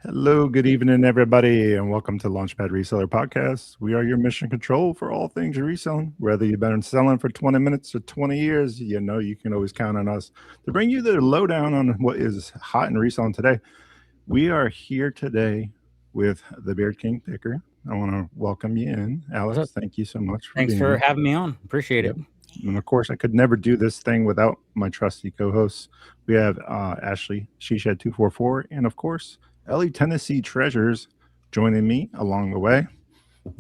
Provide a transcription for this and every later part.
Hello, good evening, everybody, and welcome to Launchpad Reseller Podcast. We are your mission control for all things reselling. Whether you've been selling for 20 minutes or 20 years, you know you can always count on us to bring you the lowdown on what is hot in reselling today. We are here today with the Beard King Picker. I want to welcome you in. What's up? Alex, thank you so much for Thanks being for here. having me on. Appreciate it. Yep. And of course, I could never do this thing without my trusty co-hosts. We have Ashley, She Shed 244, and of course, Ellie Tennessee Treasures joining me along the way.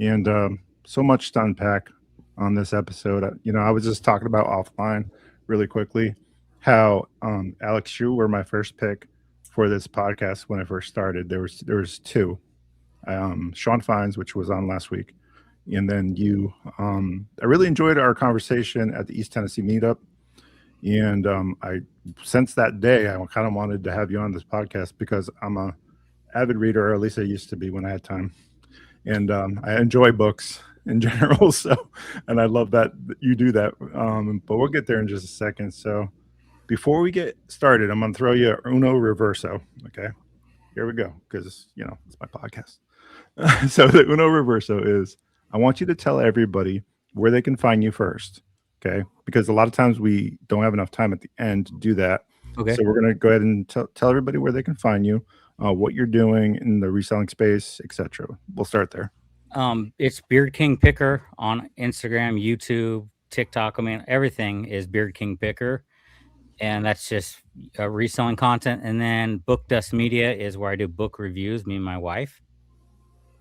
And so much to unpack on this episode. I was just talking about offline really quickly how Alex, you were my first pick for this podcast when I first started. There was two. Sean Fines, which was on last week, and then you. I really enjoyed our conversation at the East Tennessee meetup, and I since that day I kind of wanted to have you on this podcast because I'm a avid reader, or at least I used to be when I had time, and I enjoy books in general. So, and I love that you do that. But we'll get there in just a second. So, before we get started, I'm gonna throw you a Uno Reverso. Okay, here we go because it's my podcast. So the Uno Reverso is I want you to tell everybody where they can find you first. Okay. Because a lot of times we don't have enough time at the end to do that. Okay. So we're going to go ahead and tell everybody where they can find you, what you're doing in the reselling space, etc. We'll start there. It's Beard King Picker on Instagram, YouTube, TikTok. I mean, everything is Beard King Picker, and that's just reselling content. And then Book Dust Media is where I do book reviews. Me and my wife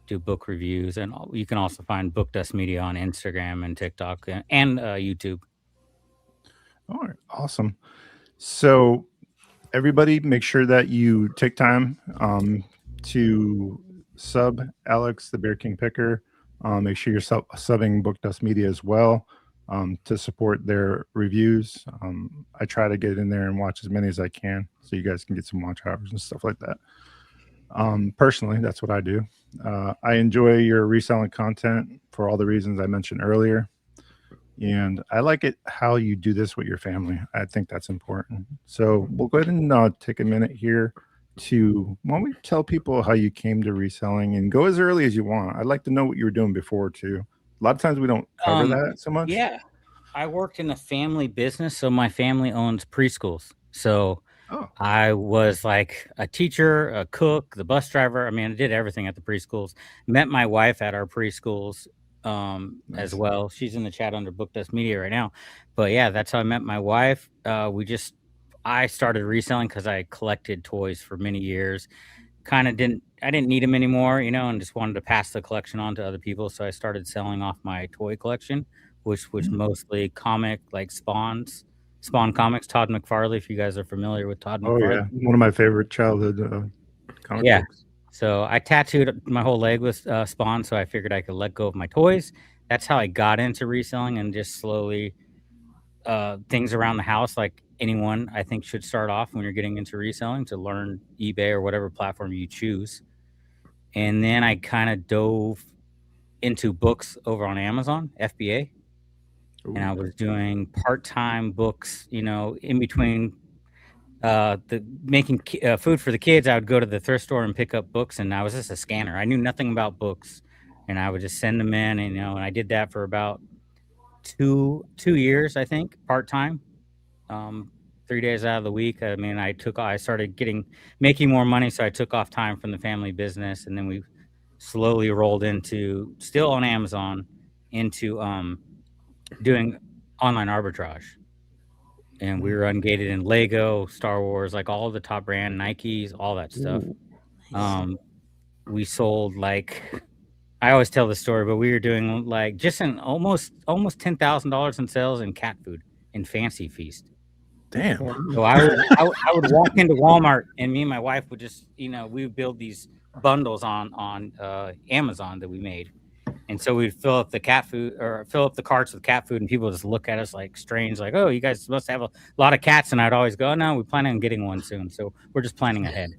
do book reviews, and you can also find Book Dust Media on Instagram and TikTok and YouTube. All right. Awesome. So everybody make sure that you take time to sub Alex, the Bear King Picker. Make sure you're subbing Book Dust Media as well to support their reviews. I try to get in there and watch as many as I can so you guys can get some watch hours and stuff like that. Personally, that's what I do. I enjoy your reselling content for all the reasons I mentioned earlier. And I like it how you do this with your family. I think that's important. So we'll go ahead and take a minute here to why don't we tell people how you came to reselling and go as early as you want. I'd like to know what you were doing before too. A lot of times we don't cover that so much. Yeah, I worked in a family business, so my family owns preschools. So Oh, I was like a teacher, a cook, the bus driver. I mean, I did everything at the preschools. Met my wife at our preschools as nice. well. She's in the chat under Book Dust Media right now. But yeah, that's how I met my wife. I started reselling because I collected toys for many years. I didn't need them anymore, and just wanted to pass the collection on to other people. So I started selling off my toy collection, which was Mm. mostly like Spawn Comics, Todd McFarlane, if you guys are familiar with Todd Oh McFarlane. yeah, one of my favorite childhood comic Yeah. books. So I tattooed my whole leg with Spawn, so I figured I could let go of my toys. That's how I got into reselling, and just slowly things around the house, like anyone I think should start off when you're getting into reselling, to learn eBay or whatever platform you choose. And then I kind of dove into books over on Amazon, FBA, and I Ooh. was doing part-time books, in between the making food for the kids. I would go to the thrift store and pick up books, and I was just a scanner. I knew nothing about books, and I would just send them in, and I did that for about two years, I think, part-time. 3 days out of the week. I mean, I started making more money, so I took off time from the family business, and then we slowly rolled into, still on Amazon, into doing online arbitrage. And we were ungated in Lego, Star Wars, like all the top brand, Nikes, all that stuff. Ooh. We sold, like, I always tell the story, but we were doing like just in almost $10,000 in sales in cat food in Fancy Feast. Damn. So I would walk into Walmart, and me and my wife would just, we would build these bundles on Amazon that we made. And so we'd fill up the carts with cat food, and people would just look at us like strange, like, "Oh, you guys must have a lot of cats." And I'd always go, "No, we plan on getting one soon, so we're just planning ahead."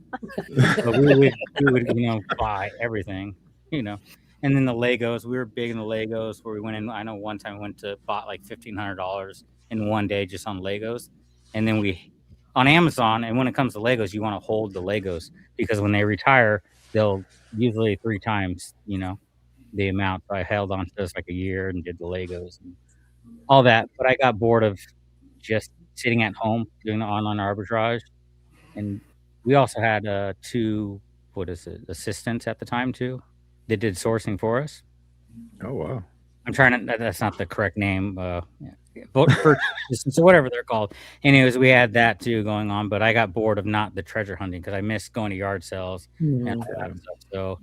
But we would buy everything, you know. And then the Legos, we were big in the Legos, where we went in. I know one time we bought like $1,500 in one day just on Legos, and then we on Amazon. And when it comes to Legos, you want to hold the Legos because when they retire, they'll usually 3 times, the amount. So I held on to this like a year and did the Legos and all that. But I got bored of just sitting at home doing the online arbitrage. And we also had 2, what is it, assistants at the time too that did sourcing for us. Oh wow. I'm trying to that's not the correct name, yeah, vote for so whatever they're called. Anyways, we had that too going on, but I got bored of not the treasure hunting because I missed going to yard sales and Mm. all that Yeah. stuff. So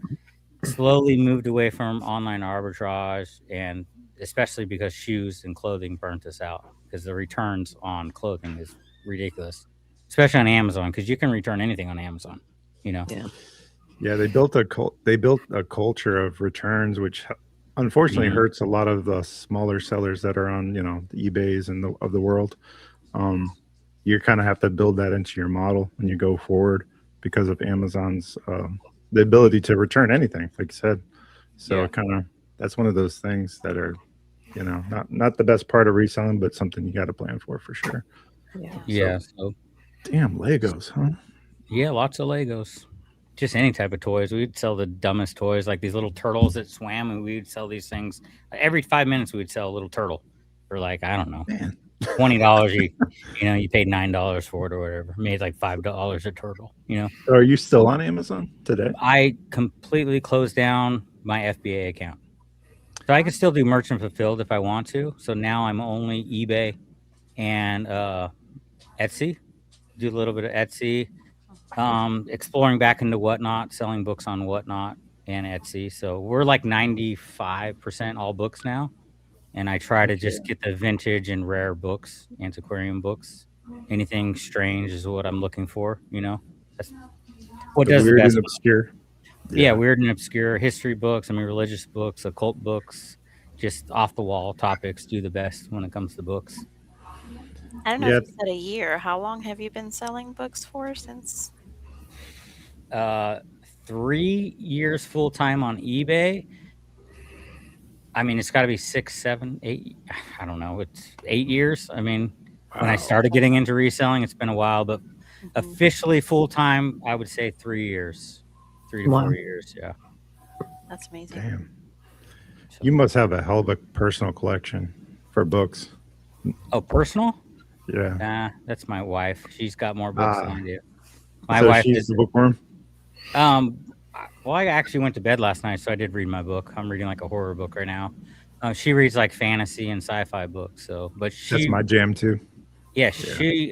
slowly moved away from online arbitrage, and especially because shoes and clothing burnt us out because the returns on clothing is ridiculous, especially on Amazon because you can return anything on Amazon, you know. Yeah. Yeah, they built a culture of returns, which unfortunately Mhm. hurts a lot of the smaller sellers that are on, the eBays and of the world. Um, you kind of have to build that into your model when you go forward because of Amazon's the ability to return anything, like you said. So Yeah. it kind of that's one of those things that are, not the best part of reselling, but something you got to plan for sure. Yeah. Yeah. So Yeah. So damn Legos, huh? yeah, lots of Legos. Just any type of toys. We'd sell the dumbest toys, like these little turtles that swam, and we'd sell these things every 5 minutes. We'd sell a little turtle for like I don't know, Man, $20. You paid $9 for it or whatever. Made like $5 a turtle. so are you still on Amazon today? I completely closed down my FBA account, so I could still do merchant fulfilled if I want to. So now I'm only eBay and Etsy. Do a little bit of Etsy. Exploring back into Whatnot, selling books on Whatnot and Etsy. So we're like 95% all books now. And I try to Okay. just get the vintage and rare books, antiquarian books. Anything strange is what I'm looking for, That's what The does the weird best. and obscure. Yeah, Yeah. weird and obscure history books, religious books, occult books, just off the wall topics do the best when it comes to books. I don't know if Yeah. you said a year. How long have you been selling books for since? Uh 3 years full time on eBay. I mean, it's got to be 6, 7, 8. I don't know. It's 8 years. I mean, when I Wow. started getting into reselling, it's been a while, but Mhm. officially full time, I would say 3 years, 3 to 4 Wow. years. Yeah. That's amazing. Damn. So, You must have a hell of a personal collection for books. oh, personal? Yeah. Nah, that's my wife. She's got more books than Ah. I do. My So wife she's is, the bookworm. well, I actually went to bed last night, so I did read my book. I'm reading like a horror book right now. She reads like fantasy and sci-fi books. So, but That's she my jam too. Yeah, Yeah.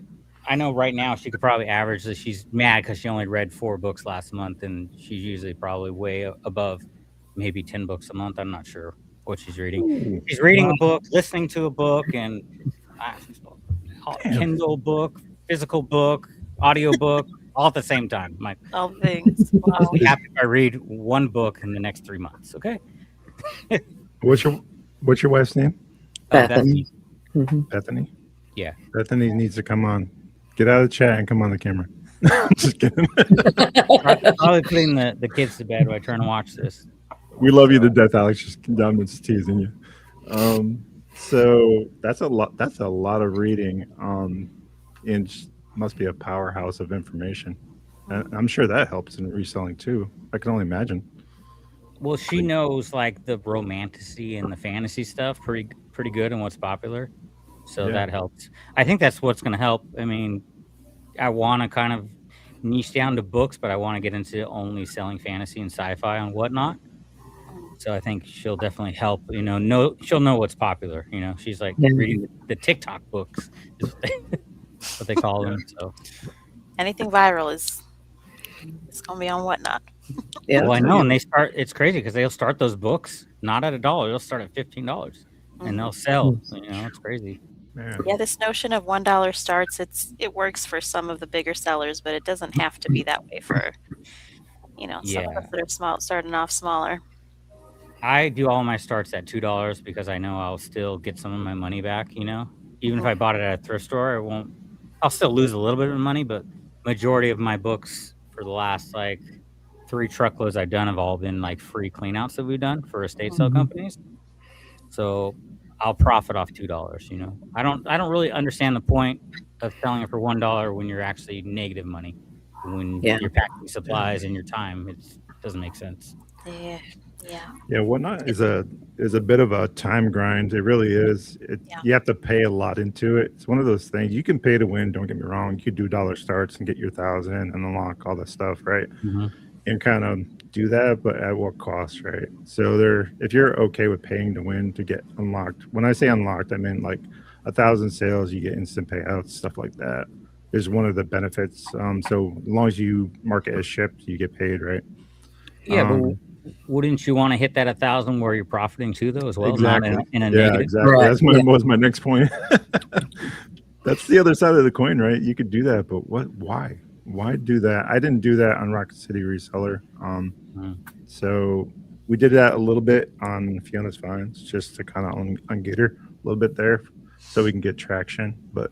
I know right now she could probably average that she's mad because she only read 4 books last month, and she's usually probably way above maybe 10 books a month. I'm not sure what she's reading. Ooh, She's reading wow. a book, listening to a book, and Damn. Kindle book, physical book, audio book, all at the same time. I'm like, All things. I'll Wow. be happy if I read 1 book in the next 3 months. Okay. What's your wife's name? Bethany. Bethany. Hmm. Bethany. Yeah. Bethany needs to come on. Get out of the chat and come on the camera. Just kidding. Probably putting the kids to bed while I turn and watch this. We love you to death, Alex. Just I'm just teasing you. So that's a lot. That's a lot of reading. And must be a powerhouse of information. And I'm sure that helps in reselling too. I can only imagine. Well, she knows like the romantasy and the fantasy stuff pretty good and what's popular. So Yeah. that helps. I think that's what's going to help. I mean, I want to kind of niche down to books, but I want to get into only selling fantasy and sci-fi and whatnot. So I think she'll definitely help. She'll know what's popular. She's like Yeah. reading the TikTok books, is what they call them. So, Anything viral is it's gonna be on Whatnot. Yeah. well, I That's know, right. and it's crazy because they'll start those books not at $1. They'll start at $15, and they'll Mhm. sell. It's crazy. Man. Yeah, this notion of $1 starts, it works for some of the bigger sellers, but it doesn't have to be that way for some of Yeah. us that are small, starting off smaller. I do all my starts at $2 because I know I'll still get some of my money back, Even if Mhm. I bought it at a thrift store, I'll still lose a little bit of money, but majority of my books for the last like 3 truckloads I've done have all been like free cleanouts that we've done for estate sale Mhm. companies. So I'll profit off $2. I don't really understand the point of selling it for $1 when you're actually negative money, when Yeah. you're packing Yeah. supplies and your time. It doesn't make sense. Yeah. Yeah. Yeah, whatnot It, is a bit of a time grind. It really is. It yeah. You have to pay a lot into it. It's one of those things you can pay to win. Don't get me wrong. You could do dollar starts and get your 1,000 and unlock all that stuff, right? Hmm. And kind of do that, but at what cost, right? So there, if you're okay with paying to win to get unlocked. When I say unlocked, I mean like 1,000 sales, you get instant payouts, stuff like that. Is one of the benefits. So as long as you mark it as shipped, you get paid, right? Yeah, but Um, wouldn't you want to hit that 1,000 where you're profiting too, though, as well, not exactly. in a Yeah, negative? exactly. Right. That's my Yeah. was my next point. That's the other side of the coin, right? You could do that, but what? Why? Why do that? I didn't do that on Rocket City Reseller. Mm. So we did that a little bit on Fiona's Finds, just to kind of get her a little bit there, so we can get traction. But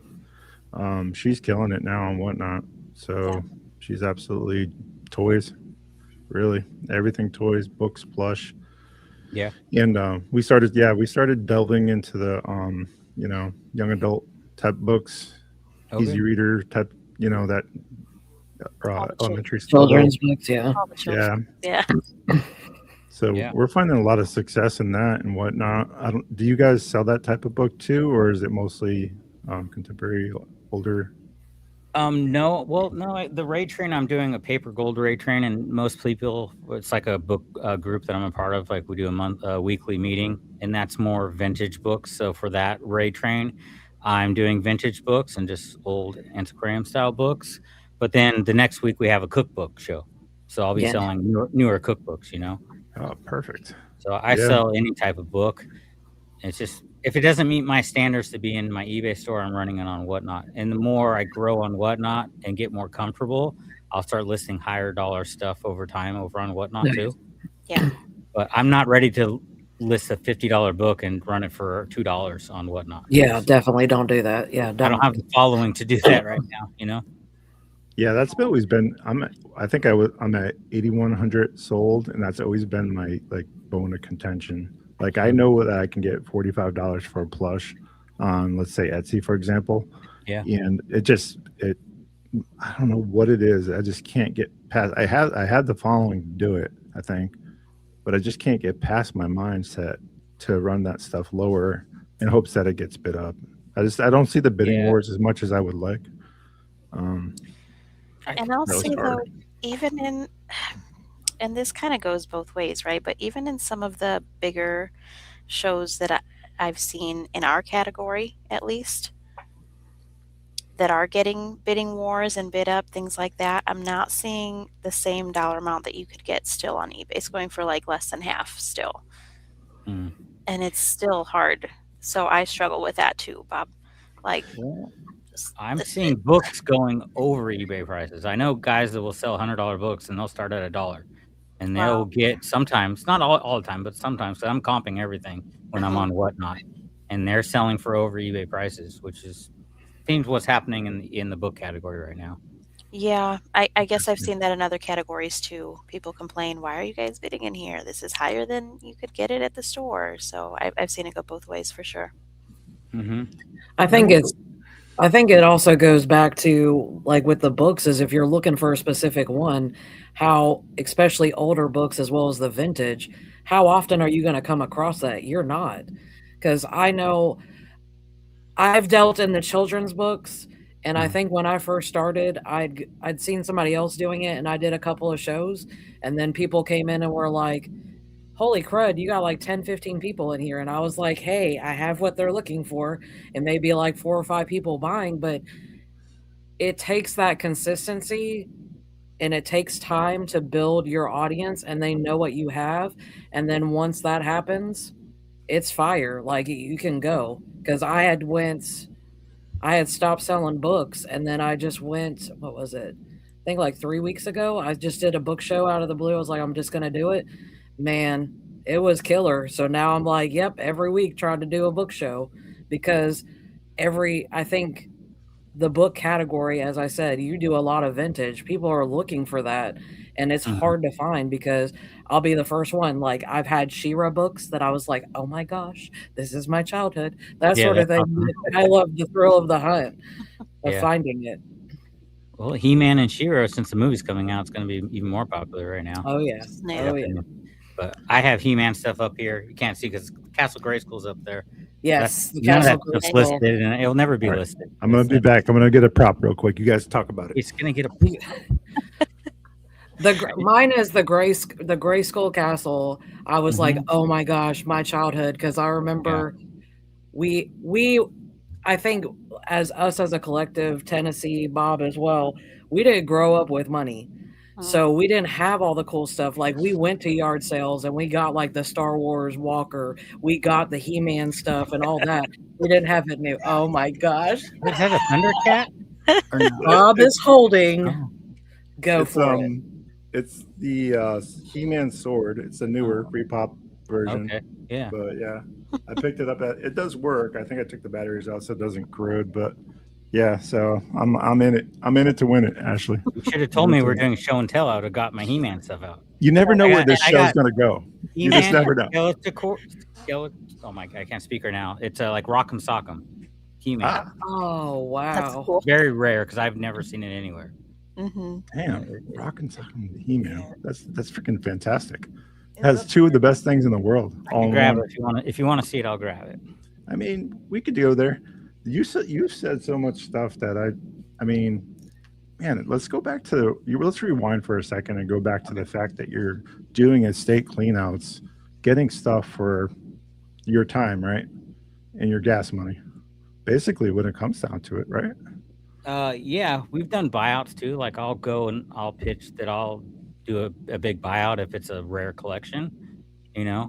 she's killing it now and whatnot. Yeah. So she's absolutely toys, really everything toys, books, plush, Yeah. and we started delving into the young adult type books, Okay. easy reader type, that All the children. elementary level. Children's books. Yeah. All the children. Yeah. Yeah. So Yeah. we're finding a lot of success in that and whatnot. I don't. Do you guys sell that type of book too, or is it mostly contemporary, older? No, well, no, the raid train, I'm doing a paper gold raid train, and most people, it's like a book group that I'm a part of. Like we do a weekly meeting, and that's more vintage books. So for that raid train, I'm doing vintage books and just old antiquarian style books. But then the next week we have a cookbook show, so I'll be Yeah. selling newer cookbooks. Oh, perfect. So I Yeah. sell any type of book. It's just if it doesn't meet my standards to be in my eBay store, I'm running it on Whatnot. And the more I grow on Whatnot and get more comfortable, I'll start listing higher dollar stuff over time over on Whatnot Nice. too. Yeah. But I'm not ready to list a $50 book and run it for $2 on Whatnot. Yeah. Definitely don't do that. Yeah. I don't Don't. have the following to do that right now. Yeah, that's always been. I think I'm at 8,100 sold, and that's always been my like bone of contention. Like I know that I can get $45 for a plush on, let's say, Etsy, for example, Yeah. and it. I don't know what it is. I just can't get past. I had the following to do it, I think, but I just can't get past my mindset to run that stuff lower in hopes that it gets bid up. I don't see the bidding Yeah. wars as much as I would like. Um, And I'll that was say hard. though, even in, and this kind of goes both ways, right? But even in some of the bigger shows that I've seen in our category, at least, that are getting bidding wars and bid up, things like that, I'm not seeing the same dollar amount that you could get still on eBay. It's going for like less than half still. Mm. And it's still hard. So I struggle with that too, Bob. Like, Well, just I'm the, seeing books going over eBay prices. I know guys that will sell $100 books and they'll start at $1. And they'll wow. get sometimes, not all the time, but sometimes. So I'm comping everything when I'm Mhm. on Whatnot, and they're selling for over eBay prices, which seems what's happening in the book category right now. Yeah, I guess I've seen that in other categories too. People complain, why are you guys bidding in here? This is higher than you could get it at the store. So I've seen it go both ways for sure. Mm-hmm. I think it's. I think it also goes back to like with the books is if you're looking for a specific one, how especially older books as well as the vintage, how often are you going to come across that? You're not. Because I know I've dealt in the children's books, and I Mm. think when I first started, I'd seen somebody else doing it, and I did a couple of shows, and then people came in and were like, "Holy crud, you got like 10, 15 people in here," and I was like, "Hey, I have what they're looking for," and maybe like 4 or 5 people buying, but it takes that consistency and it takes time to build your audience, and they know what you have, and then once that happens, it's fire. Like you can go because I had stopped selling books and then I just went, what was it? I think like 3 weeks ago, I just did a book show out of the blue. I was like, I'm just going to do it. Man, it was killer. So now I'm like, yep, every week trying to do a book show because I think the book category, as I said, you do a lot of vintage. People are looking for that, and it's Mhm. hard to find because I'll be the first one. Like I've had Shira books that I was like, "Oh my gosh, this is my childhood." That Yeah, sort of that's thing. awesome. I love the thrill of the hunt of Yeah. finding it. Well, He-Man and She-Ra, since the movie's coming out, it's gonna be even more popular right now, Oh yeah, my Snap. oh yeah, opinion. But I have He-Man stuff up here. You can't see because Castle Grayskull's up there. That's yes, the none of Castle that stuff's Grayskull. listed, and it'll never be All right. listed. I'm going to be back. I'm going to get a prop real quick. You guys talk about it. It's gonna get a Mine is the Gray Skull Castle. I was like, Mhm. oh my gosh, my childhood, because I Yeah. remember we I think as us as a collective, Tennessee, Bob as well, we didn't grow up with money. So we didn't have all the cool stuff. Like we went to yard sales and we got like the Star Wars Walker, we got the He-Man stuff and all that. We didn't have it new. Oh my gosh. Is that a Thundercat or no? Bob is holding. Oh, Go It's for it. it's the He-Man sword. It's a newer free pop version. okay. Yeah. But yeah, I picked it up at. It does work. I think I took the batteries out so it doesn't corrode. But yeah, so I'm in it. I'm in it to win it, Ashley. You should have told me we were doing show and tell. I would have got my He-Man stuff out. You never know where this I show's got gonna go. You just He-Man, never know. oh my god, I can't speak right now. It's like Rock'em Sock'em. He-Man. Ah, Oh That's wow. cool. Very rare because I've never seen it anywhere. Mm-hmm. damn, rockin' something He-Man. That's freaking fantastic. Has two of the best things in the world. I All can in grab one. it if you want to. If you want to see it, I'll grab it. I mean, we could go there. You've said so much stuff that I mean, man, let's go back to you. Let's rewind for a second and go back to the fact that you're doing estate cleanouts, getting stuff for your time, right, and your gas money. Basically, when it comes down to it, right? Yeah, we've done buyouts too. Like I'll go and I'll pitch that I'll do a big buyout if it's a rare collection,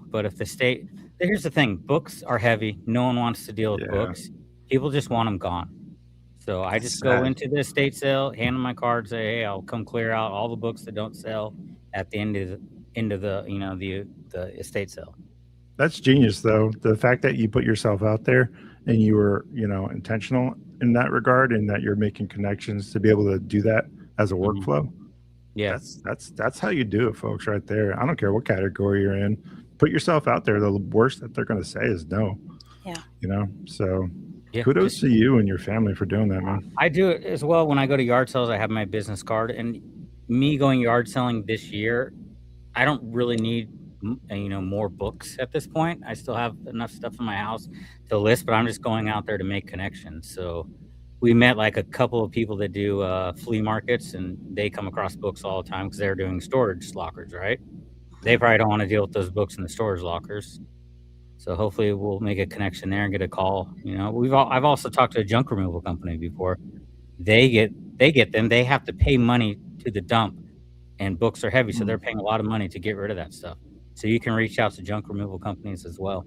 But if the state, here's the thing: books are heavy. No one wants to deal with Yeah. books. People just want them gone. So I That's just go sad. into the estate sale, hand them my card, say, "Hey, I'll come clear out all the books that don't sell at the end of the the estate sale." That's genius, though. The fact that you put yourself out there and you were, intentional in that regard, and that you're making connections to be able to do that as a Mhm. workflow. Yeah, That's how you do it, folks. Right there. I don't care what category you're in. Put yourself out there. The worst that they're going to say is no. Yeah. So yeah. kudos Just to you and your family for doing that, man. I do it as well when I go to yard sales. I have my business card, and me going yard selling this year, I don't really need more books at this point. I still have enough stuff in my house to list, but I'm just going out there to make connections. So we met like a couple of people that do flea markets, and they come across books all the time because they're doing storage lockers, right? They probably don't want to deal with those books in the storage lockers. So hopefully we'll make a connection there and get a call. I've also talked to a junk removal company before. They get them. They have to pay money to the dump, and books are heavy, so they're paying a lot of money to get rid of that stuff. So you can reach out to junk removal companies as well.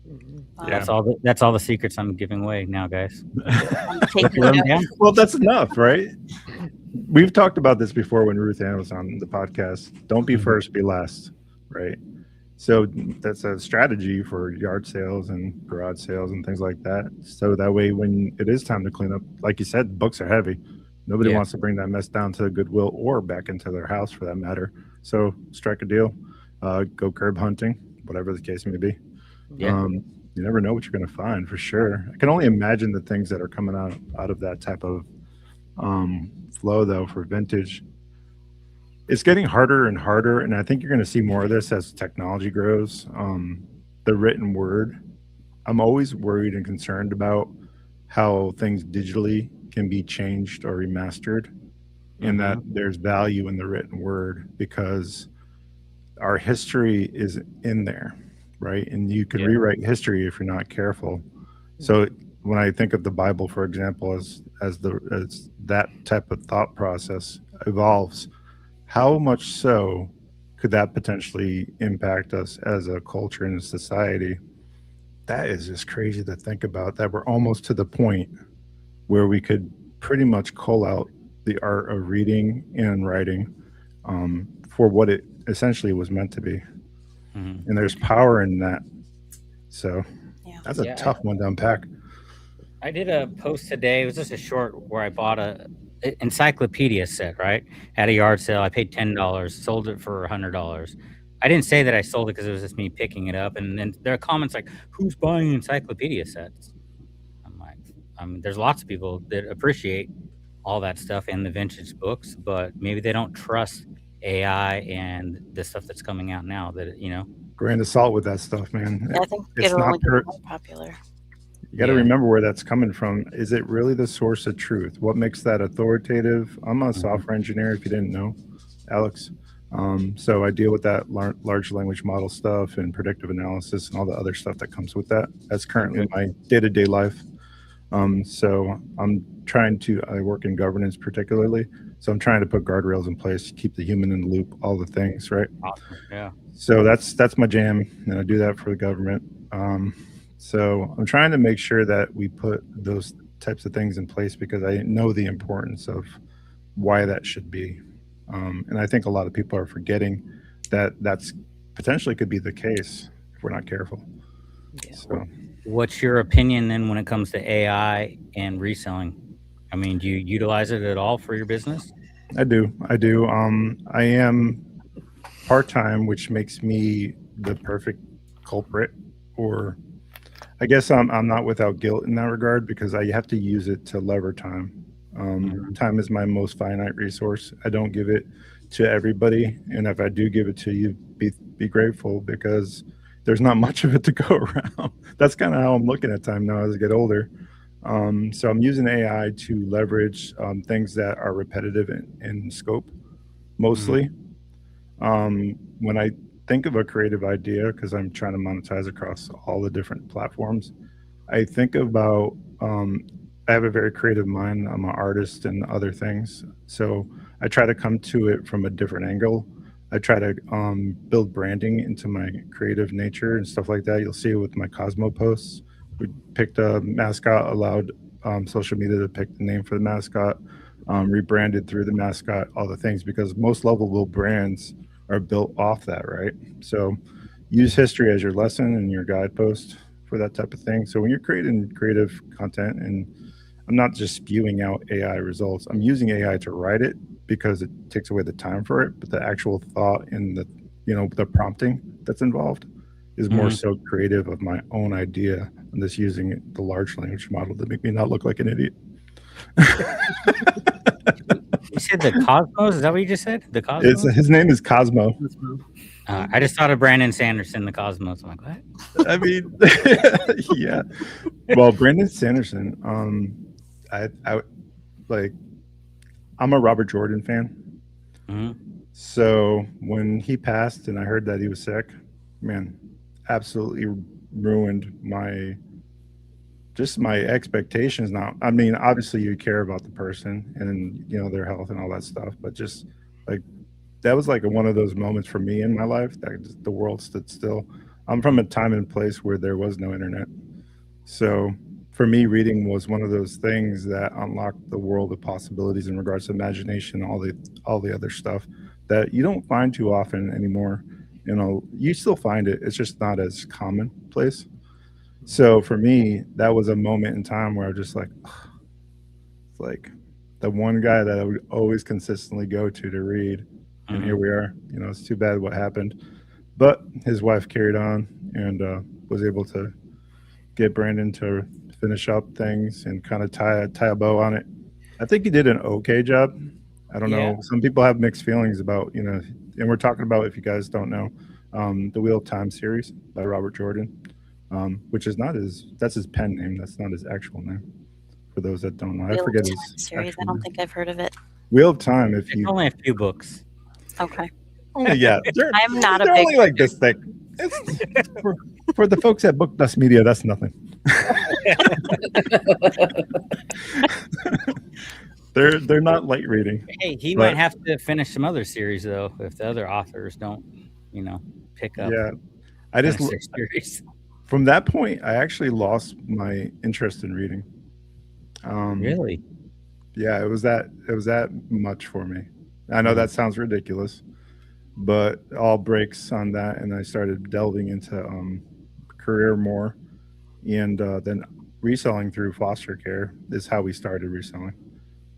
Mhm. Wow. Yeah. That's all the secrets I'm giving away now, guys. I'm taking Write 'em notes. down. Well, that's enough, right? We've talked about this before when Ruth Ann was on the podcast. Don't be Mhm. first, be last, right? So that's a strategy for yard sales and garage sales and things like that. So that way, when it is time to clean up, like you said, books are heavy. Nobody Yeah. wants to bring that mess down to Goodwill or back into their house for that matter. So strike a deal, go curb hunting, whatever the case may be. Yeah. You never know what you're going to find for sure. I can only imagine the things that are coming out of that type of flow, though, for vintage. It's getting harder and harder, and I think you're going to see more of this as technology grows. The written word, I'm always worried and concerned about how things digitally can be changed or remastered, and that there's value in the written word because our history is in there, right? And you can Yeah. rewrite history if you're not careful. So when I think of the Bible, for example, as that type of thought process evolves, how much so could that potentially impact us as a culture and a society? That is just crazy to think about. That we're almost to the point where we could pretty much call out the art of reading and writing for what it essentially was meant to be. Mhm. And there's power in that. So Yeah. that's a Yeah, tough one to unpack. I did a post today. It was just a short where I bought a encyclopedia set, right? At a yard sale. I paid $10, sold it for $100. I didn't say that I sold it because it was just me picking it up. And then there are comments like, "Who's buying encyclopedia sets?" I'm like, there's lots of people that appreciate all that stuff and the vintage books, but maybe they don't trust AI and the stuff that's coming out now. Grain of salt with that stuff, man. Yeah, I think It's it'll not only get more popular. You got to Yeah. remember where that's coming from. Is it really the source of truth? What makes that authoritative? I'm a software engineer, if you didn't know, Alex. So I deal with that large language model stuff and predictive analysis and all the other stuff that comes with that. That's currently my day-to-day life. So I work in governance particularly. So I'm trying to put guardrails in place, keep the human in the loop, all the things, right? Awesome. Yeah. So that's my jam, and I do that for the government. So I'm trying to make sure that we put those types of things in place because I know the importance of why that should be. And I think a lot of people are forgetting that that's potentially could be the case if we're not careful. Yeah. So, What's your opinion then when it comes to AI and reselling? I mean, do you utilize it at all for your business? I do. I am part-time, which makes me the perfect culprit, or I guess I'm not without guilt in that regard because I have to use it to lever time. Time is my most finite resource. I don't give it to everybody, and if I do give it to you, be grateful because there's not much of it to go around. That's kind of how I'm looking at time now as I get older. So I'm using AI to leverage things that are repetitive in scope, mostly. When I think of a creative idea, because I'm trying to monetize across all the different platforms, I think about I have a very creative mind. I'm an artist and other things, so I try to come to it from a different angle. I try to build branding into my creative nature and stuff like that. You'll see it with my Cosmo posts. We picked a mascot, allowed social media to pick the name for the mascot, rebranded through the mascot, all the things, because most lovable brands are built off that, right? So use history as your lesson and your guidepost for that type of thing. So when you're creating creative content, and I'm not just spewing out AI results, I'm using AI to write it because it takes away the time for it, but the actual thought and the prompting that's involved is more so creative of my own idea than just using the large language model to make me not look like an idiot. You said the Cosmos? Is that what you just said? The Cosmos? His name is Cosmo. I just thought of Brandon Sanderson, the Cosmos. I'm like, what? I mean, yeah. Well, Brandon Sanderson, I'm a Robert Jordan fan. So when he passed and I heard that he was sick, man, absolutely ruined my expectations. Now, I mean, obviously you care about the person and their health and all that stuff, but just like that was like one of those moments for me in my life that just, the world stood still. I'm from a time and place where there was no internet, so for me, reading was one of those things that unlocked the world of possibilities in regards to imagination, all the other stuff that you don't find too often anymore. You still find it; it's just not as commonplace. So for me, that was a moment in time where I was just like, it's like the one guy that I would always consistently go to read, and here we are. It's too bad what happened, but his wife carried on and was able to get Brandon to finish up things and kind of tie a bow on it. I think he did an okay job. I don't know. Some people have mixed feelings about, and we're talking about, if you guys don't know, the Wheel of Time series by Robert Jordan, which is not that's his pen name. That's not his actual name. For those that don't know, I forget his series. I don't think I've heard of it. Wheel of Time. It's only a few books. Okay. Yeah, I'm not a they're big only like this thick. It's, for the folks at Book Dust Media, that's nothing. They're not light reading. Hey, he might have to finish some other series though if the other authors don't, pick up. Yeah, I just series. From that point, I actually lost my interest in reading. Really? Yeah, it was that much for me. I know that sounds ridiculous, but all breaks on that, and I started delving into career more, and then reselling through foster care is how we started reselling.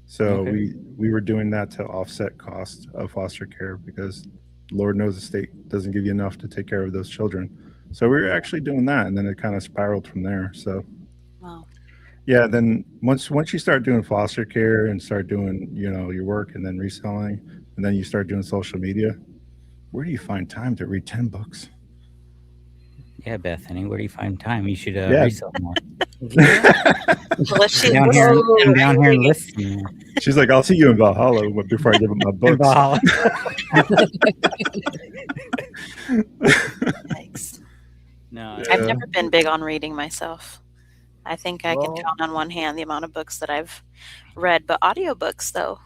So Okay. we were doing that to offset cost of foster care because Lord knows the state doesn't give you enough to take care of those children. So we were actually doing that, and then it kind of spiraled from there. So Wow. yeah, then once you start doing foster care and start doing your work and then reselling, and then you start doing social media, where do you find time to read 10 books? Yeah, Bethany, where do you find time? You should Yeah. resell more. Yeah. Well, if she, Down here, I'm Whoa. down here and listening. She's like, I'll see you in Valhalla before I give up my In books. Valhalla. Yikes. No, Yeah. I've never been big on reading myself. I think I can Well, count on one hand the amount of books that I've read, but audiobooks though.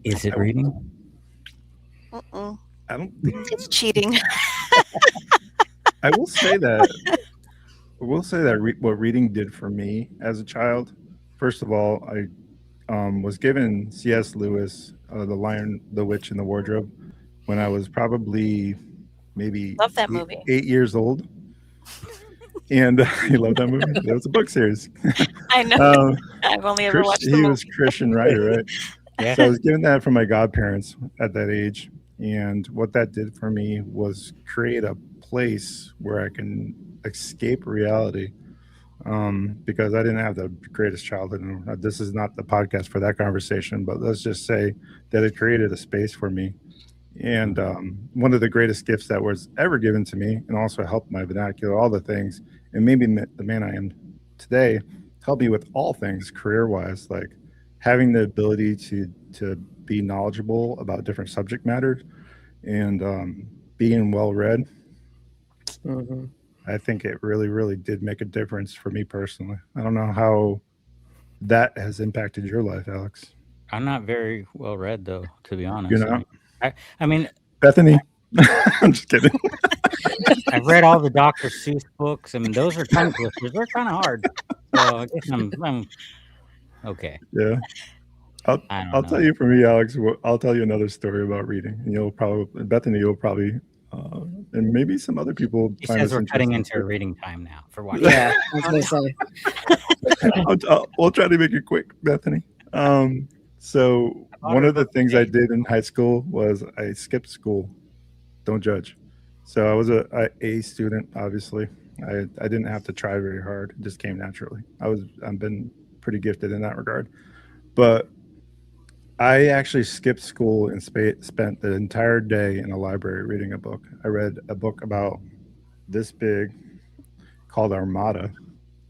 is it reading? Mm-mm. I don't think It's cheating. I will say that. What reading did for me as a child. First of all, I was given C.S. Lewis, The Lion, the Witch, and the Wardrobe, when I was probably maybe Love that movie. 8 years old. And you love that movie? That was a book series. I know. Um, I've only ever watched the he movie. was Christian writer, right? Yeah. So I was given that from my godparents at that age. And what that did for me was create a place where I can escape reality. Because I didn't have the greatest childhood. And this is not the podcast for that conversation, but let's just say that it created a space for me. And one of the greatest gifts that was ever given to me, and also helped my vernacular, all the things, and maybe the man I am today, helped me with all things career wise, like having the ability to be knowledgeable about different subject matters and being well read. mhm. I think it really, really did make a difference for me personally. I don't know how that has impacted your life, Alex. I'm not very well read, though, to be honest. You're not? I mean, Bethany? I'm just kidding. I've read all the Dr. Seuss books. I mean, those are tongue twisters. They're kind of hard. So I guess I'm okay. Yeah. I don't I'll know. tell you for me, Alex. I'll tell you another story about reading, and Bethany, you'll probably, and maybe some other people He find says this we're cutting interesting. into reading time now for watching. Yeah, I was gonna say. We'll try to make it quick, Bethany. So one of the things I did in high school was I skipped school. Don't judge. So I was a A student. Obviously, I didn't have to try very hard. It just came naturally. I've been pretty gifted in that regard. But I actually skipped school and spent the entire day in a library reading a book. I read a book about this big called Armada.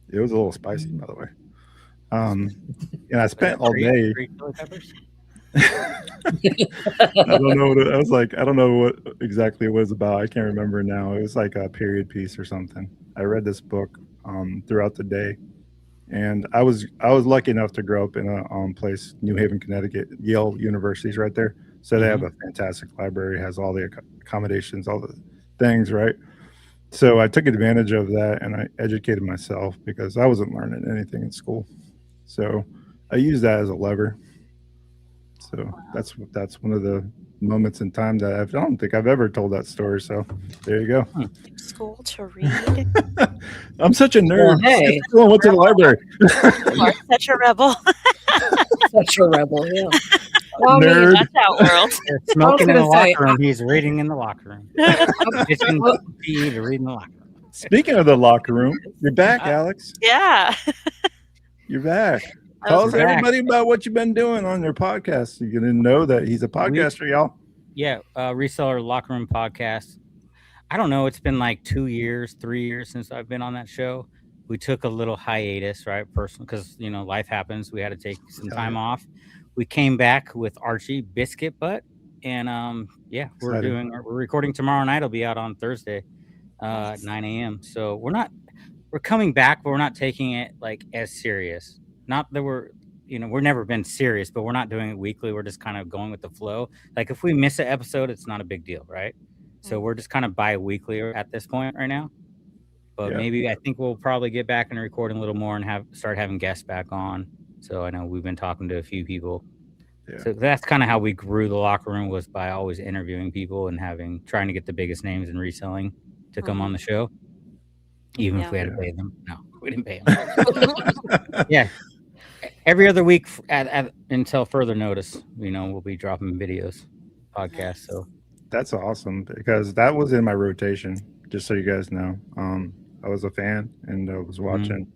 It was a little spicy, by the way. And I spent all day. Three chili peppers? I don't know what I was like. I don't know what exactly it was about. I can't remember now. It was like a period piece or something. I read this book throughout the day, and I was lucky enough to grow up in a place, New Haven, Connecticut. Yale University's right there, so they have a fantastic library. Has all the accommodations, all the things, right? So I took advantage of that, and I educated myself because I wasn't learning anything in school. So I used that as a lever. So that's one of the moments in time that I don't think I've ever told that story. So there you go. School to read. I'm such a nerd. Well, hey. I went to the library. You are such a rebel. Such a rebel, yeah. Well, I mean, Nerd. That's out world. They're smoking in the gonna say, locker room. He's reading in the locker room. It's in PE to read in the locker room. Speaking of the locker room, you're back, Alex. Yeah. You're back. I Tell was us back. everybody about what you've been doing on your podcast. You didn't know that he's a podcaster, y'all. Yeah, Reseller Locker Room Podcast. I don't know. It's been like 2 years, 3 years since I've been on that show. We took a little hiatus, right? Personal, because life happens. We had to take some time off. We came back with Archie Biscuit Butt, and we're Exciting. we're recording tomorrow night. It'll be out on Thursday, at 9 a.m. So we're coming back, but we're not taking it like as serious. Not that we're never been serious, but we're not doing it weekly. We're just kind of going with the flow. Like if we miss an episode, it's not a big deal, right? So we're just kind of bi-weekly at this point right now. But maybe I think we'll probably get back and recording a little more and start having guests back on. So I know we've been talking to a few people. Yeah. So that's kind of how we grew the locker room, was by always interviewing people and trying to get the biggest names in reselling to come on the show. even Yeah. if we had to pay them. No, we didn't pay them. Yeah, every other week until further notice, we'll be dropping videos, podcasts. Nice. So That's awesome because that was in my rotation. Just so you guys know, I was a fan and I was watching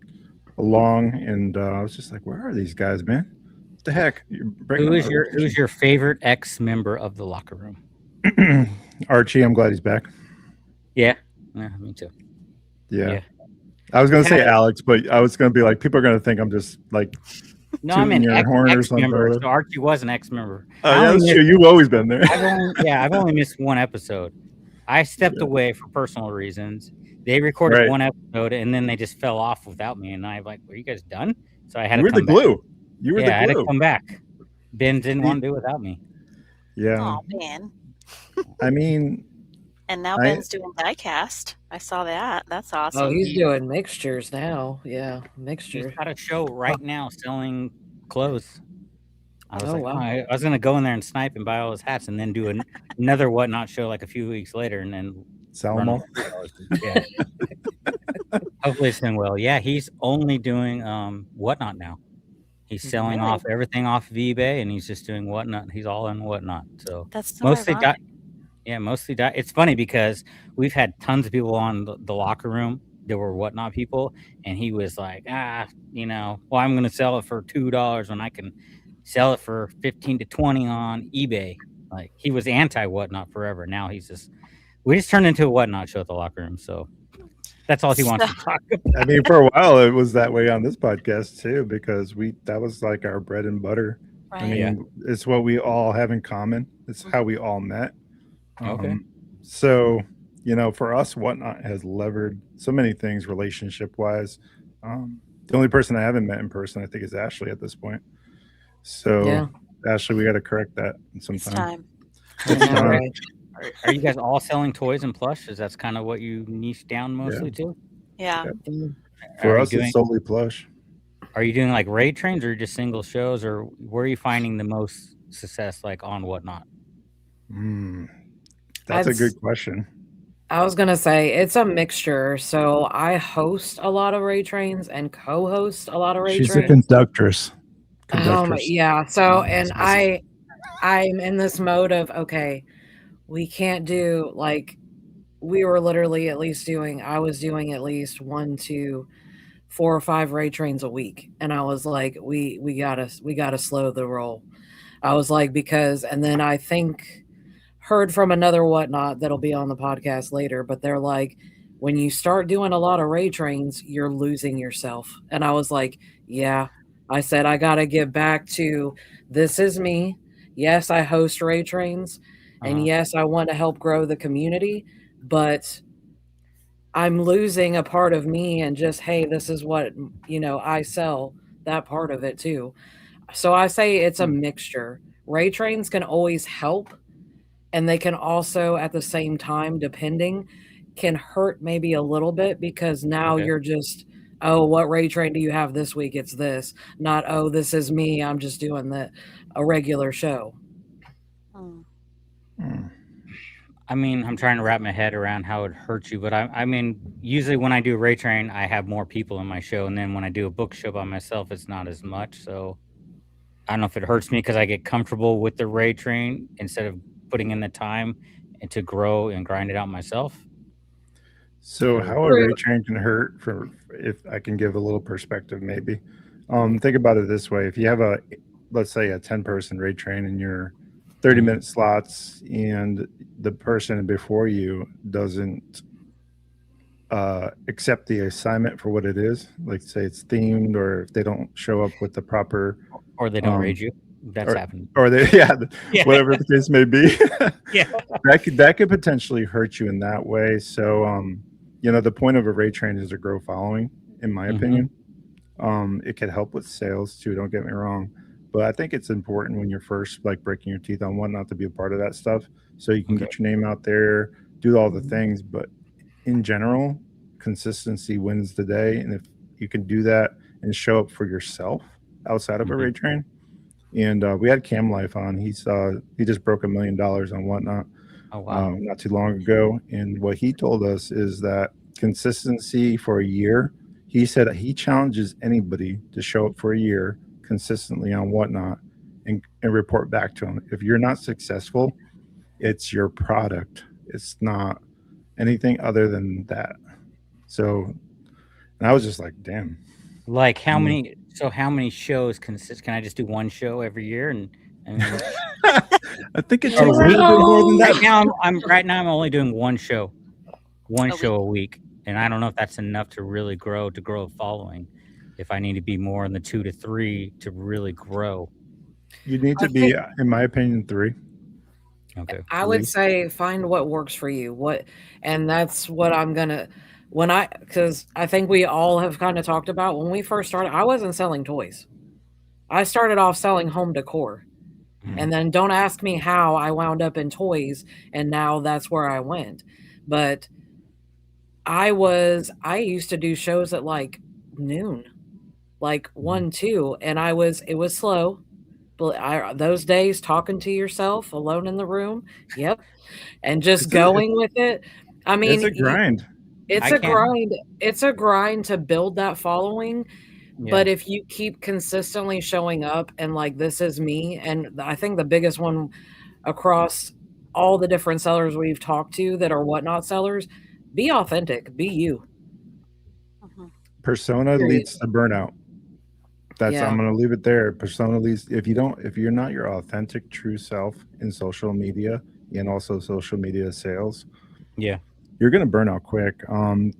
along, and I was just like, "Where are these guys, man? What the heck? You're breaking up my rotation." who's your favorite ex member of the locker room? Archie, I'm glad he's back. Yeah, me too. Yeah. Yeah. I was going to Had say it- Alex, but I was going to be like, people are going to think I'm just like No, I'm tooting an your horn or ex something. member. So Archie was an ex member. Oh, yeah, that's true. You've always been there. I've only missed one episode. I stepped away for personal reasons. They recorded Right. one episode and then they just fell off without me. And I'm like, "Were you guys done?" So I had You to were the come back. glue. You were Yeah, the I had to glue. come back. Ben didn't want to do it without me. Yeah. Oh, Ben. I mean, And now Ben's doing diecast. I saw that. That's awesome. Oh, he's doing mixtures now. Yeah, He's mixture. got a show right now selling clothes. I was Oh, like, wow. I was gonna go in there and snipe and buy all his hats, and then do another whatnot show like a few weeks later, and then sell them all. Yeah. Hopefully it's doing well. Yeah, he's only doing whatnot now. He's selling Really? off everything off of eBay, and he's just doing whatnot. He's all in whatnot. So That's so mostly ironic. mostly. It's funny because we've had tons of people on the locker room that were whatnot people, and he was like, well, I'm going to sell it for $2 when I can sell it for 15 to 20 on eBay. Like, he was anti whatnot forever. Now we just turned into a whatnot show at the locker room. So that's all he wants to talk about. I mean, for a while it was that way on this podcast too, because that was like our bread and butter. Right. I mean, it's what we all have in common. It's how we all met. Okay. So, for us, whatnot has levered so many things relationship wise. The only person I haven't met in person, I think, is Ashley at this point. So, Yeah. Ashley, we got to correct that It's sometime. time. I know, right? Are you guys all selling toys and plush? Is that's kind of what you niche down mostly to? Yeah. For us, it's solely plush. Are you doing like raid trains or just single shows, or where are you finding the most success, like on whatnot? That's a good question. I was gonna say it's a mixture. So I host a lot of raid trains and co-host a lot of raid She's a trains. conductress. Yeah. So and I'm in this mode of, okay, we can't do like, we were literally I was doing at least 1, 2, 4 or 5 raid trains a week, and I was like, we gotta slow the roll. I was like, because, and then I think heard from another whatnot that'll be on the podcast later, but they're like, when you start doing a lot of raid trains, you're losing yourself. And I was like, yeah. I said, I gotta get back to, this is me. Yes, I host raid trains, and yes, I want to help grow the community, but I'm losing a part of me, and just, hey, this is what, I sell, that part of it too. So I say it's a mixture. Raid trains can always help, and they can also, at the same time, depending, can hurt maybe a little bit, because now you're just, oh, what raid train do you have this week? It's this. Not, oh, this is me, I'm just doing a regular show. I mean, I'm trying to wrap my head around how it hurts you, but I mean, usually when I do a raid train, I have more people in my show, and then when I do a book show by myself, it's not as much. So I don't know if it hurts me because I get comfortable with the raid train instead of putting in the time and to grow and grind it out myself. So how a raid train can hurt, if I can give a little perspective, maybe. Think about it this way: if you have let's say a 10-person raid train and you're 30-minute slots, and the person before you doesn't accept the assignment for what it is, like say it's themed, or if they don't show up with the proper, or they don't raid you. That's happened. Or they, whatever the case may be. that could potentially hurt you in that way. So, the point of a raid train is to grow following, in my opinion. It can help with sales too. Don't get me wrong. But I think it's important when you're first like breaking your teeth on whatnot to be a part of that stuff, so you can get your name out there, do all the things. But in general, consistency wins the day, and if you can do that and show up for yourself outside of a raid train. And we had Cam Life on. He just broke $1 million on whatnot. Oh wow! Not too long ago, and what he told us is that consistency for a year. He said he challenges anybody to show up for a year consistently on Whatnot and report back to him. If you're not successful, it's your product. It's not anything other than that. So, and I was just like, damn. Like I how mean, many? So how many shows consist? Can I just do one show every year? And I mean, I think it or a takes a week. little bit more than Right that. now, I'm only doing one show A week. a week, and I don't know if that's enough to really grow a following. If I need to be more in the 2 to 3 to really grow. You need I to be, think in my opinion, 3 Okay. I at would least. say find what works for you. And that's what I'm gonna because I think we all have kind of talked about when we first started. I wasn't selling toys. I started off selling home decor. Mhm. And then don't ask me how I wound up in toys and now that's where I went. But I used to do shows at like noon, like Mhm. 1, 2, and it was slow. But those days talking to yourself alone in the room, yep, and just It's a, going with it. I it's mean, a grind. it's I a can't. grind. It's a grind to build that following, Yeah. but if you keep consistently showing up and like this is me, and I think the biggest one across all the different sellers we've talked to that are Whatnot sellers, be authentic, be you. Mhm. Persona Period. leads to burnout. That's Yeah. I'm gonna leave it there. Persona leads if you're not your authentic true self in social media and also social media sales, Yeah. you're gonna burn out quick.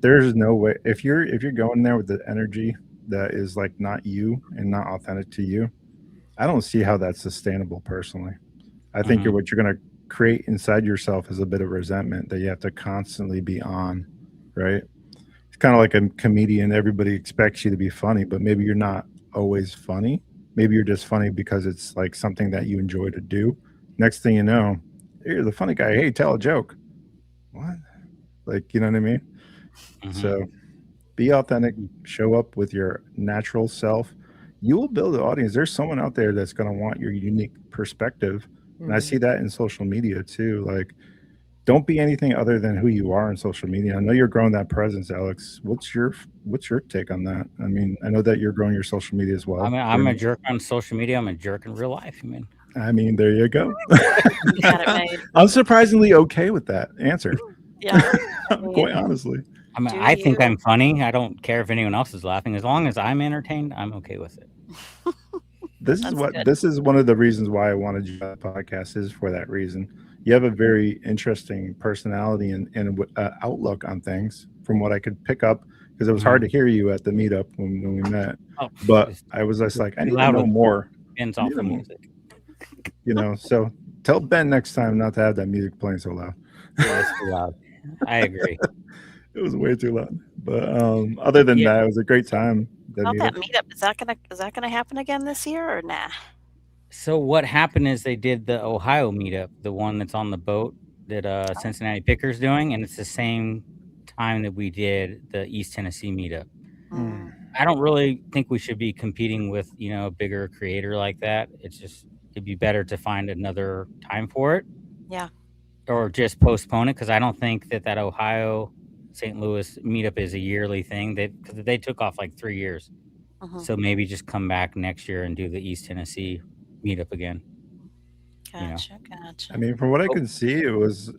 There's no way if you're going there with the energy that is like not you and not authentic to you, I don't see how that's sustainable personally. I think Hmm. what you're gonna create inside yourself is a bit of resentment that you have to constantly be on, right? It's kind of like a comedian. Everybody expects you to be funny, but maybe you're not always funny. Maybe you're just funny because it's like something that you enjoy to do. Next thing you know, you're the funny guy. Hey, tell a joke. What? Like, you know what I mean? Hmm. So be authentic, show up with your natural self. You will build an audience. There's someone out there that's going to want your unique perspective. And I see Mhm. that in social media too. Like, don't be anything other than who you are in social media. I know you're growing that presence, Alex. What's your take on that? I mean, I know that you're growing your social media as well. I'm a jerk on social media. I'm a jerk in real life. I mean, I mean, there you go. You got it made. I'm surprisingly okay with that answer. Yeah. I Quite mean, honestly. do I think you? I'm funny. I don't care if anyone else is laughing. As long as I'm entertained, I'm okay with it. That's good. This is one of the reasons why I wanted you on the podcast is for that reason. You have a very interesting personality and outlook on things from what I could pick up because it was hard Hmm. to hear you at the meetup when we met. Oh, But it's I was just like, I too need to loud know with more. pins I need off to the know, music. so tell Ben next time not to have that music playing so loud. Yeah, it's too loud. I agree. It was way too loud. But other than Yeah. that, it was a great time. That About that meetup. meetup, is that gonna happen again this year or nah? So what happened is they did the Ohio meetup, the one that's on the boat that Oh. Cincinnati Picker's doing, and it's the same time that we did the East Tennessee meetup. Mm, I don't really think we should be competing with, a bigger creator like that. It'd be better to find another time for it yeah. or just postpone it because I don't think that Ohio St. Louis meetup is a yearly thing. Because they took off like 3 years. Hmm. So maybe just come back next year and do the East Tennessee meetup again, you know. Gotcha. I Gotcha. mean, from what I Oh, can see, it was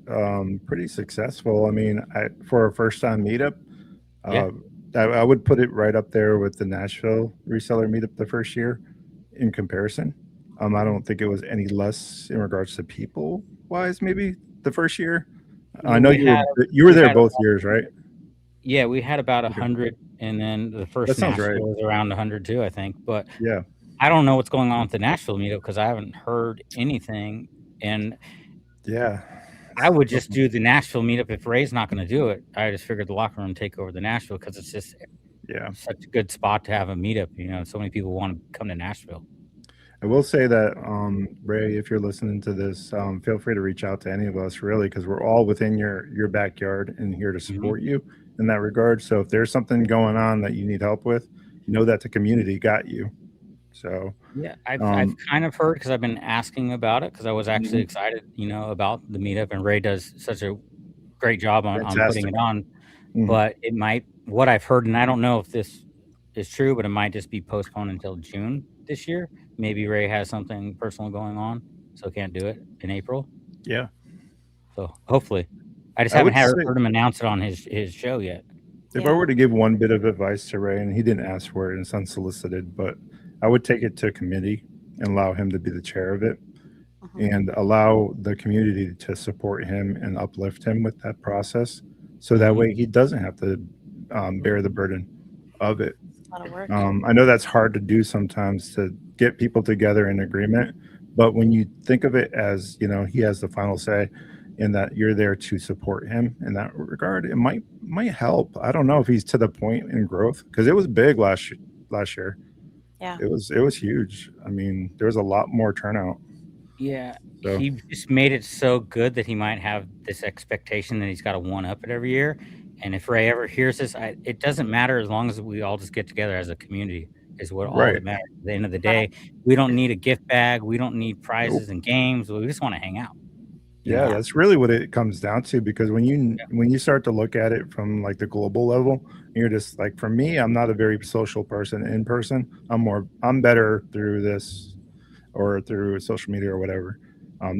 pretty successful. I mean, for a first time meetup, yeah. uh, I would put it right up there with the Nashville reseller meetup the first year in comparison. I don't think it was any less in regards to people wise. Maybe the first year. Yeah, I know you were we there had both years, right? yeah, we had about Okay, 100, and then the that first sounds right. Nashville was around 100 too, I think. But Yeah, I don't know what's going on with the Nashville meetup because I haven't heard anything. And yeah, I would just do the Nashville meetup if Ray's not going to do it. I just figured the locker room take over the Nashville because it's just yeah. such a good spot to have a meetup. So many people want to come to Nashville. I will say that, Ray, if you're listening to this, feel free to reach out to any of us, really, because we're all within your backyard and here to Hmm. support you in that regard. So if there's something going on that you need help with, know that the community got you. So, Yeah, I've um, kind of heard because I've been asking about it because I was actually excited, about the meetup, and Ray does such a great job on putting fantastic. it on. but it might. What I've heard, and I don't know if this is true, but it might just be postponed until June this year. Maybe Ray has something personal going on, so can't do it in April. Yeah. So hopefully, I just I haven't would say heard him announce it on his show yet. if I were to give one bit of advice to Ray, and he didn't ask for it and it's unsolicited, but I would take it to committee and allow him to be the chair of it and allow the community to support him and uplift him with that process. So that way he doesn't have to bear the burden of it. A lot of work. I know that's hard to do sometimes to get people together in agreement, but when you think of it as, you know, he has the final say and that you're there to support him in that regard, it might help. I don't know if he's to the point in growth because it was big last year. Yeah. It was huge. I mean, there was a lot more turnout. Yeah, So he just made it so good that he might have this expectation that he's got to one up it every year. And if Ray ever hears this, it doesn't matter as long as we all just get together as a community is what all right. that matters. At the end of the day, we don't need a gift bag. We don't need prizes and games. We just want to hang out. you Yeah, know? that's really what it comes down to because when you start to look at it from like the global level, you're just like, for me, I'm not a very social person in person. I'm better through this or through social media or whatever.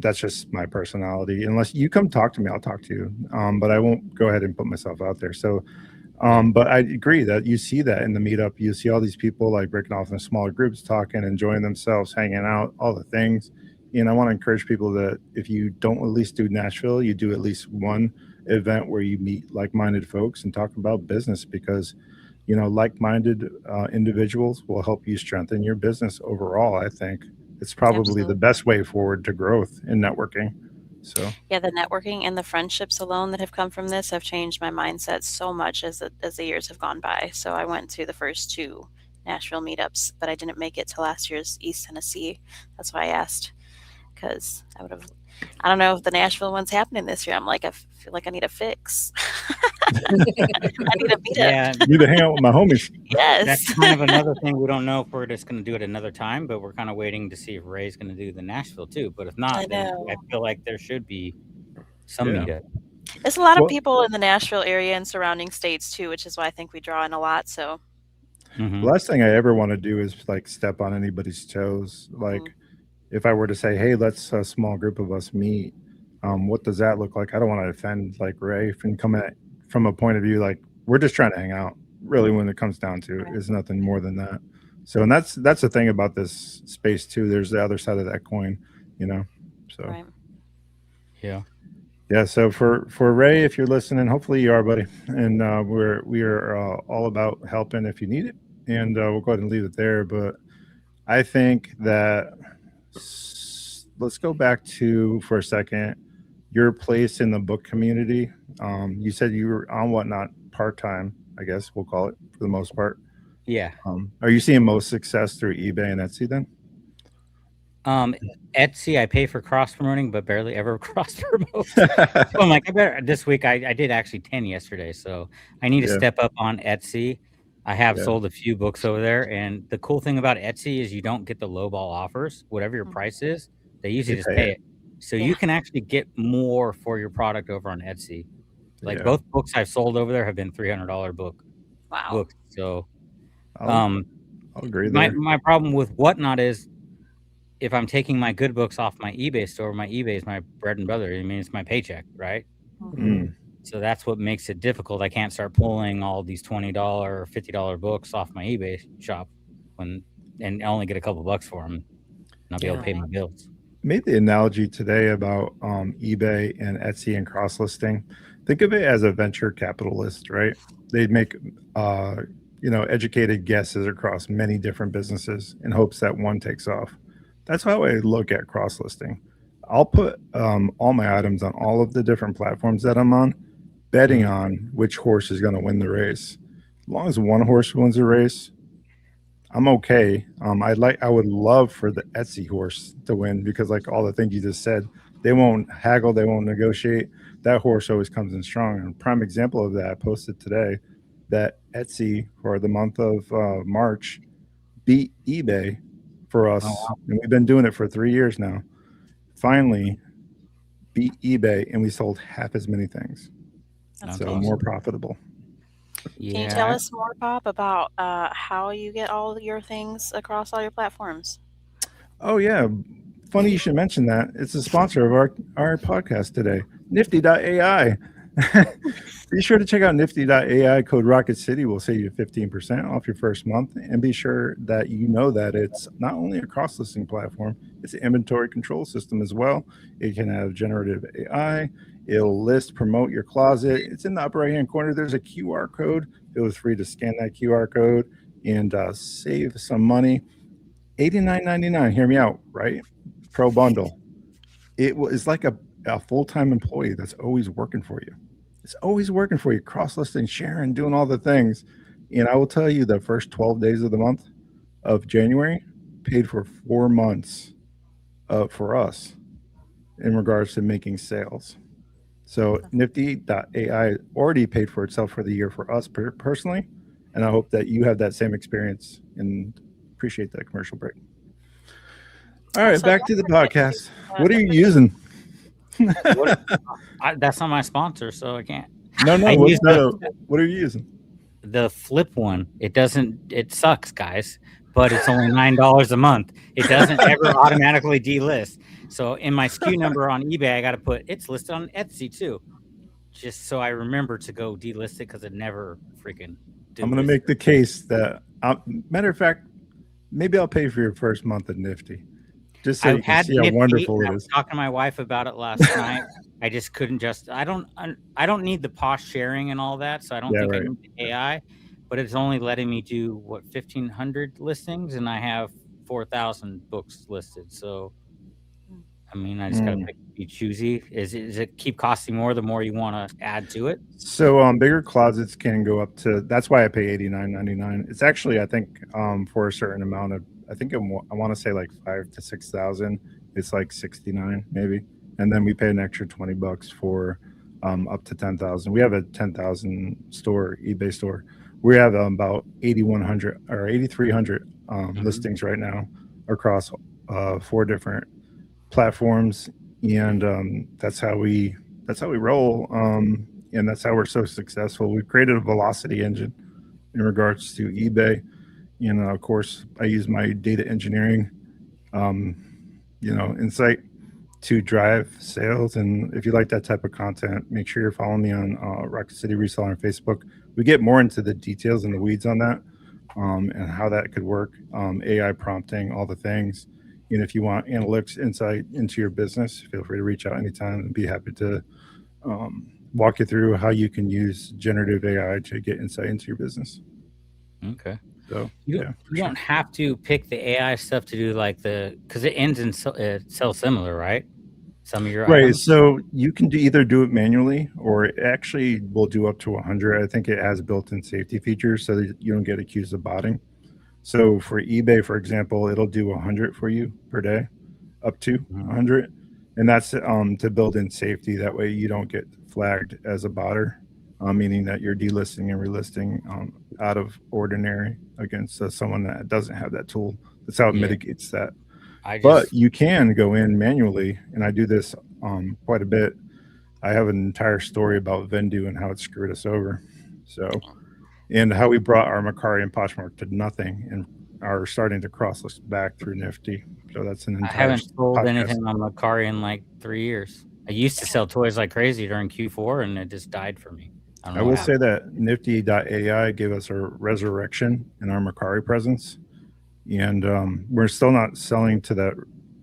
That's just my personality. Unless you come talk to me, I'll talk to you. But I won't go ahead and put myself out there. So, but I agree that you see that in the meetup. You see all these people like breaking off in smaller groups, talking, enjoying themselves, hanging out, all the things. And I want to encourage people that if you don't at least do Nashville, you do at least one event where you meet like-minded folks and talk about business because, you know, like-minded individuals will help you strengthen your business overall. I think it's probably the best way forward to growth in networking. So yeah, the networking and the friendships alone that have come from this have changed my mindset so much as the years have gone by. So I went to the first 2 Nashville meetups, but I didn't make it to last year's East Tennessee. That's why I asked, because I would have. I don't know if the Nashville one's happening this year. I'm like, I feel like I need a fix. I need a meetup. Yeah, you need to hang out with my homies. Yes. that's kind of another thing. We don't know if we're just going to do it another time, but we're kind of waiting to see if Ray's going to do the Nashville too. But if not, then I feel like there should be some meetup. There's a lot of people in the Nashville area and surrounding states too, which is why I think we draw in a lot. So The last thing I ever want to do is like step on anybody's toes. Like if I were to say, hey, let's a small group of us meet, what does that look like? I don't want to offend like Ray and come at from a point of view like we're just trying to hang out. Really, when it comes down to it, is nothing more than that. So, and that's the thing about this space too. There's the other side of that coin, you know. So, yeah. So for Ray, if you're listening, hopefully you are, buddy. And we are all about helping if you need it. And we'll go ahead and leave it there. But I think that let's go back to for a second your place in the book community. You said you were on Whatnot part-time, I guess we'll call it for the most part. Yeah. Are you seeing most success through eBay and Etsy then? Etsy, I pay for cross promoting, but barely ever cross promote. So I'm like, I better this week. I did actually 10 yesterday, so I need to step up on Etsy. I have sold a few books over there, and the cool thing about Etsy is you don't get the lowball offers. Whatever your price is, they usually just pay it. So you can actually get more for your product over on Etsy. Like both books I've sold over there have been $300 books. So I'll agree there. My problem with Whatnot is if I'm taking my good books off my eBay store, my eBay is my bread and butter. I mean, it's my paycheck, right? So that's what makes it difficult. I can't start pulling all these $20 or $50 books off my eBay shop and only get a couple bucks for them, and I'll be able to pay my bills. Made the analogy today about eBay and Etsy and cross listing. Think of it as a venture capitalist, right? They make educated guesses across many different businesses in hopes that one takes off. That's how I look at cross listing. I'll put all my items on all of the different platforms that I'm on, betting on which horse is going to win the race. As long as one horse wins the race, I'm okay. I would love for the Etsy horse to win because like all the things you just said, they won't haggle, they won't negotiate. That horse always comes in strong. And a prime example of that, I posted today that Etsy for the month of March beat eBay for us. And we've been doing it for 3 years now. Finally beat eBay and we sold half as many things. That's awesome. More profitable. Can you tell Yeah. us more, Bob, about how you get all your things across all your platforms? Oh yeah, funny you should mention that. It's a sponsor of our podcast today, Nifty.ai. Be sure to check out Nifty.ai. Code Rocket City will save you 15% off your first month, and be sure that you know that it's not only a cross listing platform; it's an inventory control system as well. It can have generative AI. It'll list, promote your closet. It's in the upper right hand corner. There's a QR code. Feel free to scan that QR code and save some money. $89.99. Hear me out, right? Pro bundle. It's like a full time employee that's always working for you. It's always working for you, cross listing, sharing, doing all the things. And I will tell you, the first 12 days of the month of January paid for 4 months for us in regards to making sales. So Nifty.ai already paid for itself for the year for us personally. And I hope that you have that same experience and appreciate that commercial break. All right, Also, back don't to the forget to podcast. What are the you free. using? That's not my sponsor, so I can't. No, I what's use what are you using? the flip one. It sucks, guys, but it's only $9 a month. It doesn't ever automatically delist. So in my SKU number on eBay, I got to put it's listed on Etsy too, just so I remember to go delist it because it never freaking. I'm going to make the case that, matter of fact, maybe I'll pay for your first month at Nifty, just so I you can had see how Nifty, wonderful and I it was is. talking to my wife about it last night. I just couldn't I don't need the posh sharing and all that, so I don't Yeah, think I right. need the AI, but it's only letting me do what 1,500 listings, and I have 4,000 books listed. So I mean, I just got to be choosy. Is it keep costing more the more you want to add to it? So bigger closets can go up to. That's why I pay $89.99. It's actually, I think, for a certain amount of. I think I want to say like 5,000 to 6,000. It's like 69 maybe, and then we pay an extra $20 for up to 10,000. We have a 10,000 store, eBay store. We have about 8,100 or 8,300 listings right now across 4 different platforms, and that's how we roll. And that's how we're so successful. We've created a velocity engine in regards to eBay. Of course, I use my data engineering, insight to drive sales. And if you like that type of content, make sure you're following me on Rocket City Reseller on Facebook. We get more into the details and the weeds on that, and how that could work, AI prompting, all the things. And if you want analytics insight into your business, feel free to reach out anytime and be happy to walk you through how you can use generative AI to get insight into your business. Okay. So you don't have to pick the AI stuff to do because it ends in sell similar, right? Some of your items. So you can either do it manually, or it actually will do up to 100. I think it has built-in safety features so that you don't get accused of botting. So for eBay, for example, it'll do 100 for you per day, up to 100. And that's to build in safety. That way you don't get flagged as a botter, meaning that you're delisting and relisting out of ordinary against someone that doesn't have that tool. That's how it mitigates that. But you can go in manually, and I do this quite a bit. I have an entire story about Vendu and how it screwed us over. So, and how we brought our Macari and Poshmark to nothing and are starting to cross us back through Nifty. So that's an entire. I haven't sold anything on Macari in like 3 years. I used to sell toys like crazy during Q4, and it just died for me. I will say that Nifty.ai gave us a resurrection in our Macari presence. And we're still not selling to that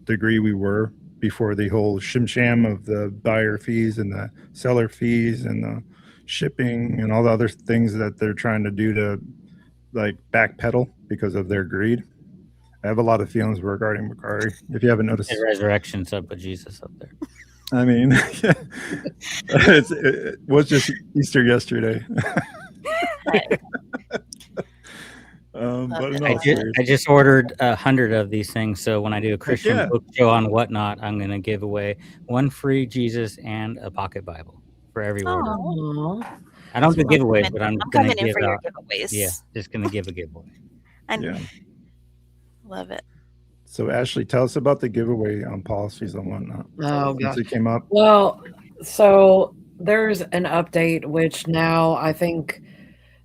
degree we were before the whole shim of the buyer fees and the seller fees and the shipping and all the other things that they're trying to do to like backpedal because of their greed. I have a lot of feelings regarding Macari. If you haven't noticed, the resurrection's up with Jesus up there. I mean, it was just Easter yesterday. But I just ordered 100 of these things, so when I do a Christian book show on Whatnot, I'm going to give away 1 free Jesus and a pocket Bible for every order. I don't do giveaways, but I'm going to give out. Giveaways. Yeah, just going to give a giveaway. Love it. So Ashley, tell us about the giveaway policies and Whatnot. Oh, God. It came up. Well, so there's an update, which now I think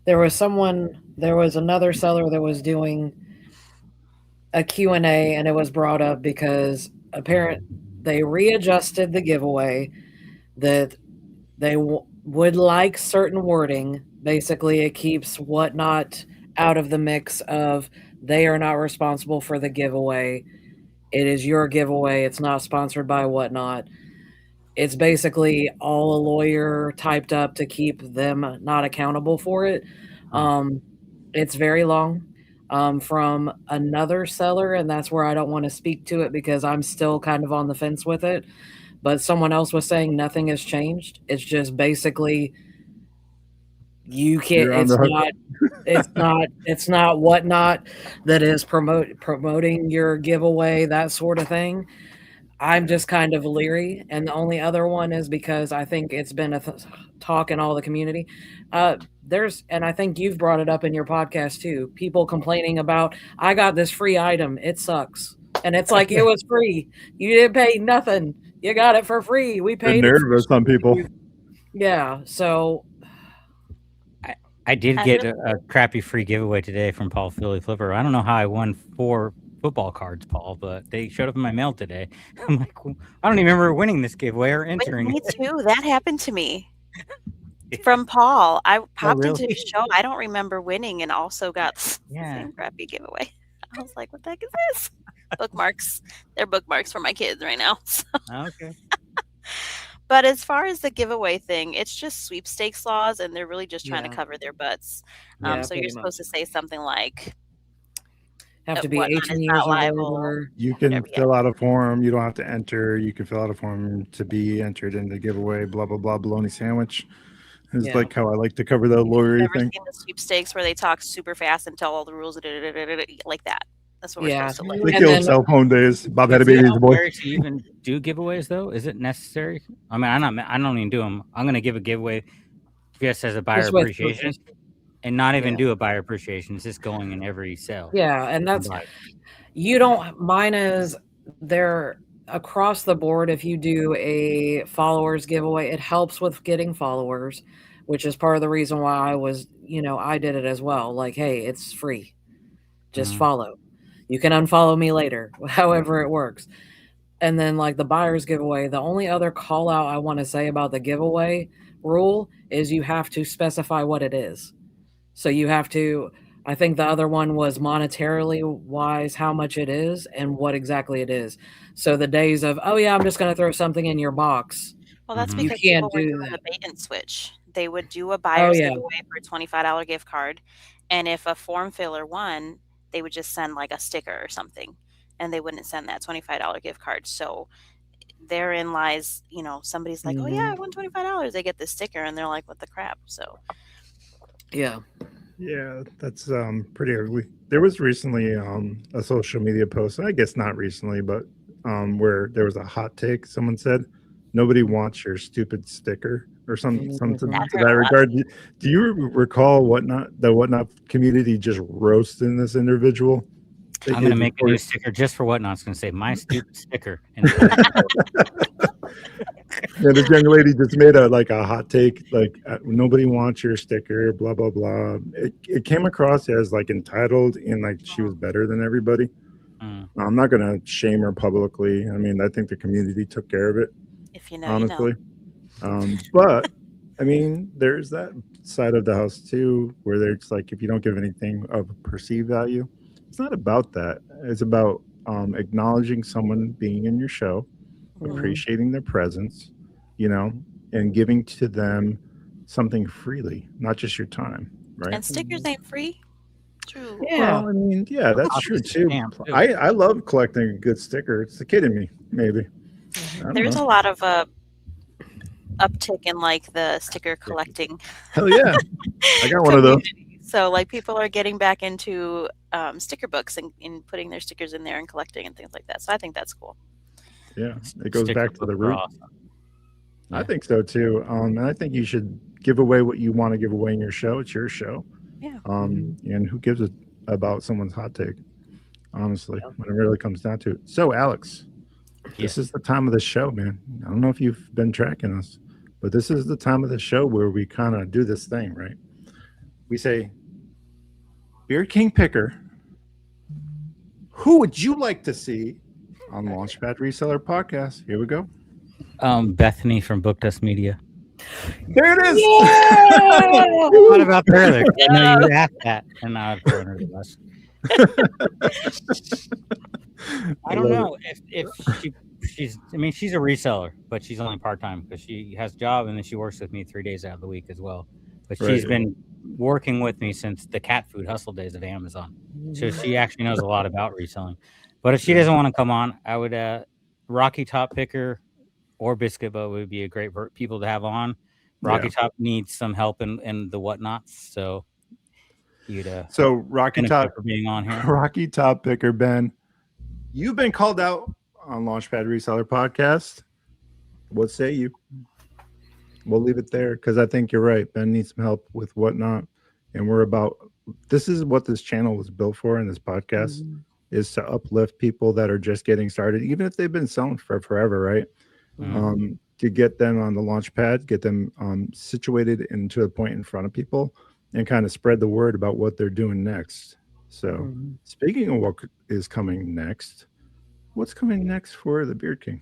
there was another seller that was doing a Q&A, and it was brought up because they readjusted the giveaway that they would like certain wording. Basically, it keeps Whatnot out of the mix of they are not responsible for the giveaway. It is your giveaway. It's not sponsored by Whatnot. It's basically all a lawyer typed up to keep them not accountable for it. It's very long. From another seller, and that's where I don't want to speak to it because I'm still kind of on the fence with it. But someone else was saying nothing has changed. It's just basically you can't. You're on the hook. It's not Whatnot that is promoting your giveaway, that sort of thing. I'm just kind of leery, and the only other one is because I think it's been a talk in all the community. And I think you've brought it up in your podcast too. People complaining about, I got this free item, it sucks, and it's like it was free. You didn't pay nothing. You got it for free. We The paid. nerve of some people. Yeah. So I did get a crappy free giveaway today from Paul Philly Flipper. I don't know how I won 4 football cards, Paul, but they showed up in my mail today. I'm like, I don't even remember winning this giveaway or entering. Me too. That happened to me. From Paul. I popped into the show. I don't remember winning and also got the same crappy giveaway. I was like, what the heck is this? Bookmarks. They're bookmarks for my kids right now. So. Okay. But as far as the giveaway thing, it's just sweepstakes laws, and they're really just trying to cover their butts. So you're supposed to say something like, have to be 18 years old. You can fill out a form. You don't have to enter. You can fill out a form to be entered in the giveaway. Blah blah blah. Bologna sandwich. It's like how I like to cover the lawyer thing. Seen the sweepstakes where they talk super fast and tell all the rules like that. That's what we're supposed to like. Like the old cell phone days. Bob had a baby as a boy. To even do giveaways though, is it necessary? I mean, I don't even do them. I'm going to give a giveaway just as a buyer appreciation, and not even do a buyer appreciation. It's just going in every sale. Yeah, and that's mine is they're across the board. If you do a followers giveaway, it helps with getting followers, which is part of the reason why I did it as well. Like, hey, it's free. Just follow. You can unfollow me later, however it works. And then like the buyer's giveaway, the only other call out I want to say about the giveaway rule is you have to specify what it is. So you have to, I think the other one was monetarily wise, how much it is and what exactly it is. So the days of, oh yeah, I'm just going to throw something in your box. Well, that's because people were doing a bait and switch. They would do a buyer's giveaway for a $25 gift card. And if a form filler won, they would just send like a sticker or something, and they wouldn't send that $25 gift card. So therein lies, somebody's like, oh yeah, I won $25. They get this sticker and they're like, what the crap? So yeah, that's pretty ugly. There was recently a social media post, I guess not recently, but where there was a hot take. Someone said, nobody wants your stupid sticker or something to that regard. Do you recall the Whatnot community just roasting this individual? I'm going to make a new sticker just for Whatnot. It's going to say my stupid sticker. And this young lady just made a hot take, like nobody wants your sticker, blah blah blah. It came across as like entitled and like she was better than everybody. I'm not going to shame her publicly. I mean, I think the community took care of it. If you know, honestly. But I mean, there's that side of the house too, where there's like, if you don't give anything of perceived value, it's not about that. It's about acknowledging someone being in your show, appreciating their presence, and giving to them something freely, not just your time, right? And stickers ain't free. True. Yeah. Well, I mean, yeah, that's true too. I love collecting a good sticker. It's the kid in me, maybe. There's a lot of uptick in like the sticker collecting. Hell yeah. I got one of those. So like people are getting back into sticker books and putting their stickers in there and collecting and things like that. So I think that's cool. Yeah, it goes back to the root. Awesome. I think so too. And I think you should give away what you want to give away in your show. It's your show. Yeah. And who gives a about someone's hot take? Honestly, when it really comes down to it. So Alex, this is the time of the show, man. I don't know if you've been tracking us, but this is the time of the show where we kind of do this thing, right? we say, Beard King Picker, who would you like to see on Launchpad Reseller Podcast? Here we go. Bethany from Booked Us Media. There it is. What about her earlier? I know you asked that, and now I've thrown her the bus. I don't know if she's. I mean, she's a reseller, but she's only part time because she has a job and then she works with me 3 days out of the week as well. But she's been working with me since the cat food hustle days of Amazon, so she actually knows a lot about reselling. But if she doesn't want to come on, I would Rocky Top Picker or Biscuit Boat would be a great people to have on. Rocky Top needs some help in the whatnots, so you'd so Rocky Top for being on here. Rocky Top Picker Ben, you've been called out on Launchpad Reseller Podcast. What say you? We'll leave it there because I think you're right. Ben needs some help with whatnot, and this is what this channel was built for, and this podcast is to uplift people that are just getting started, even if they've been selling for forever, right? To get them on the launch pad, get them situated and to a point in front of people and kind of spread the word about what they're doing next. So speaking of what is coming next, what's coming next for the Beard King?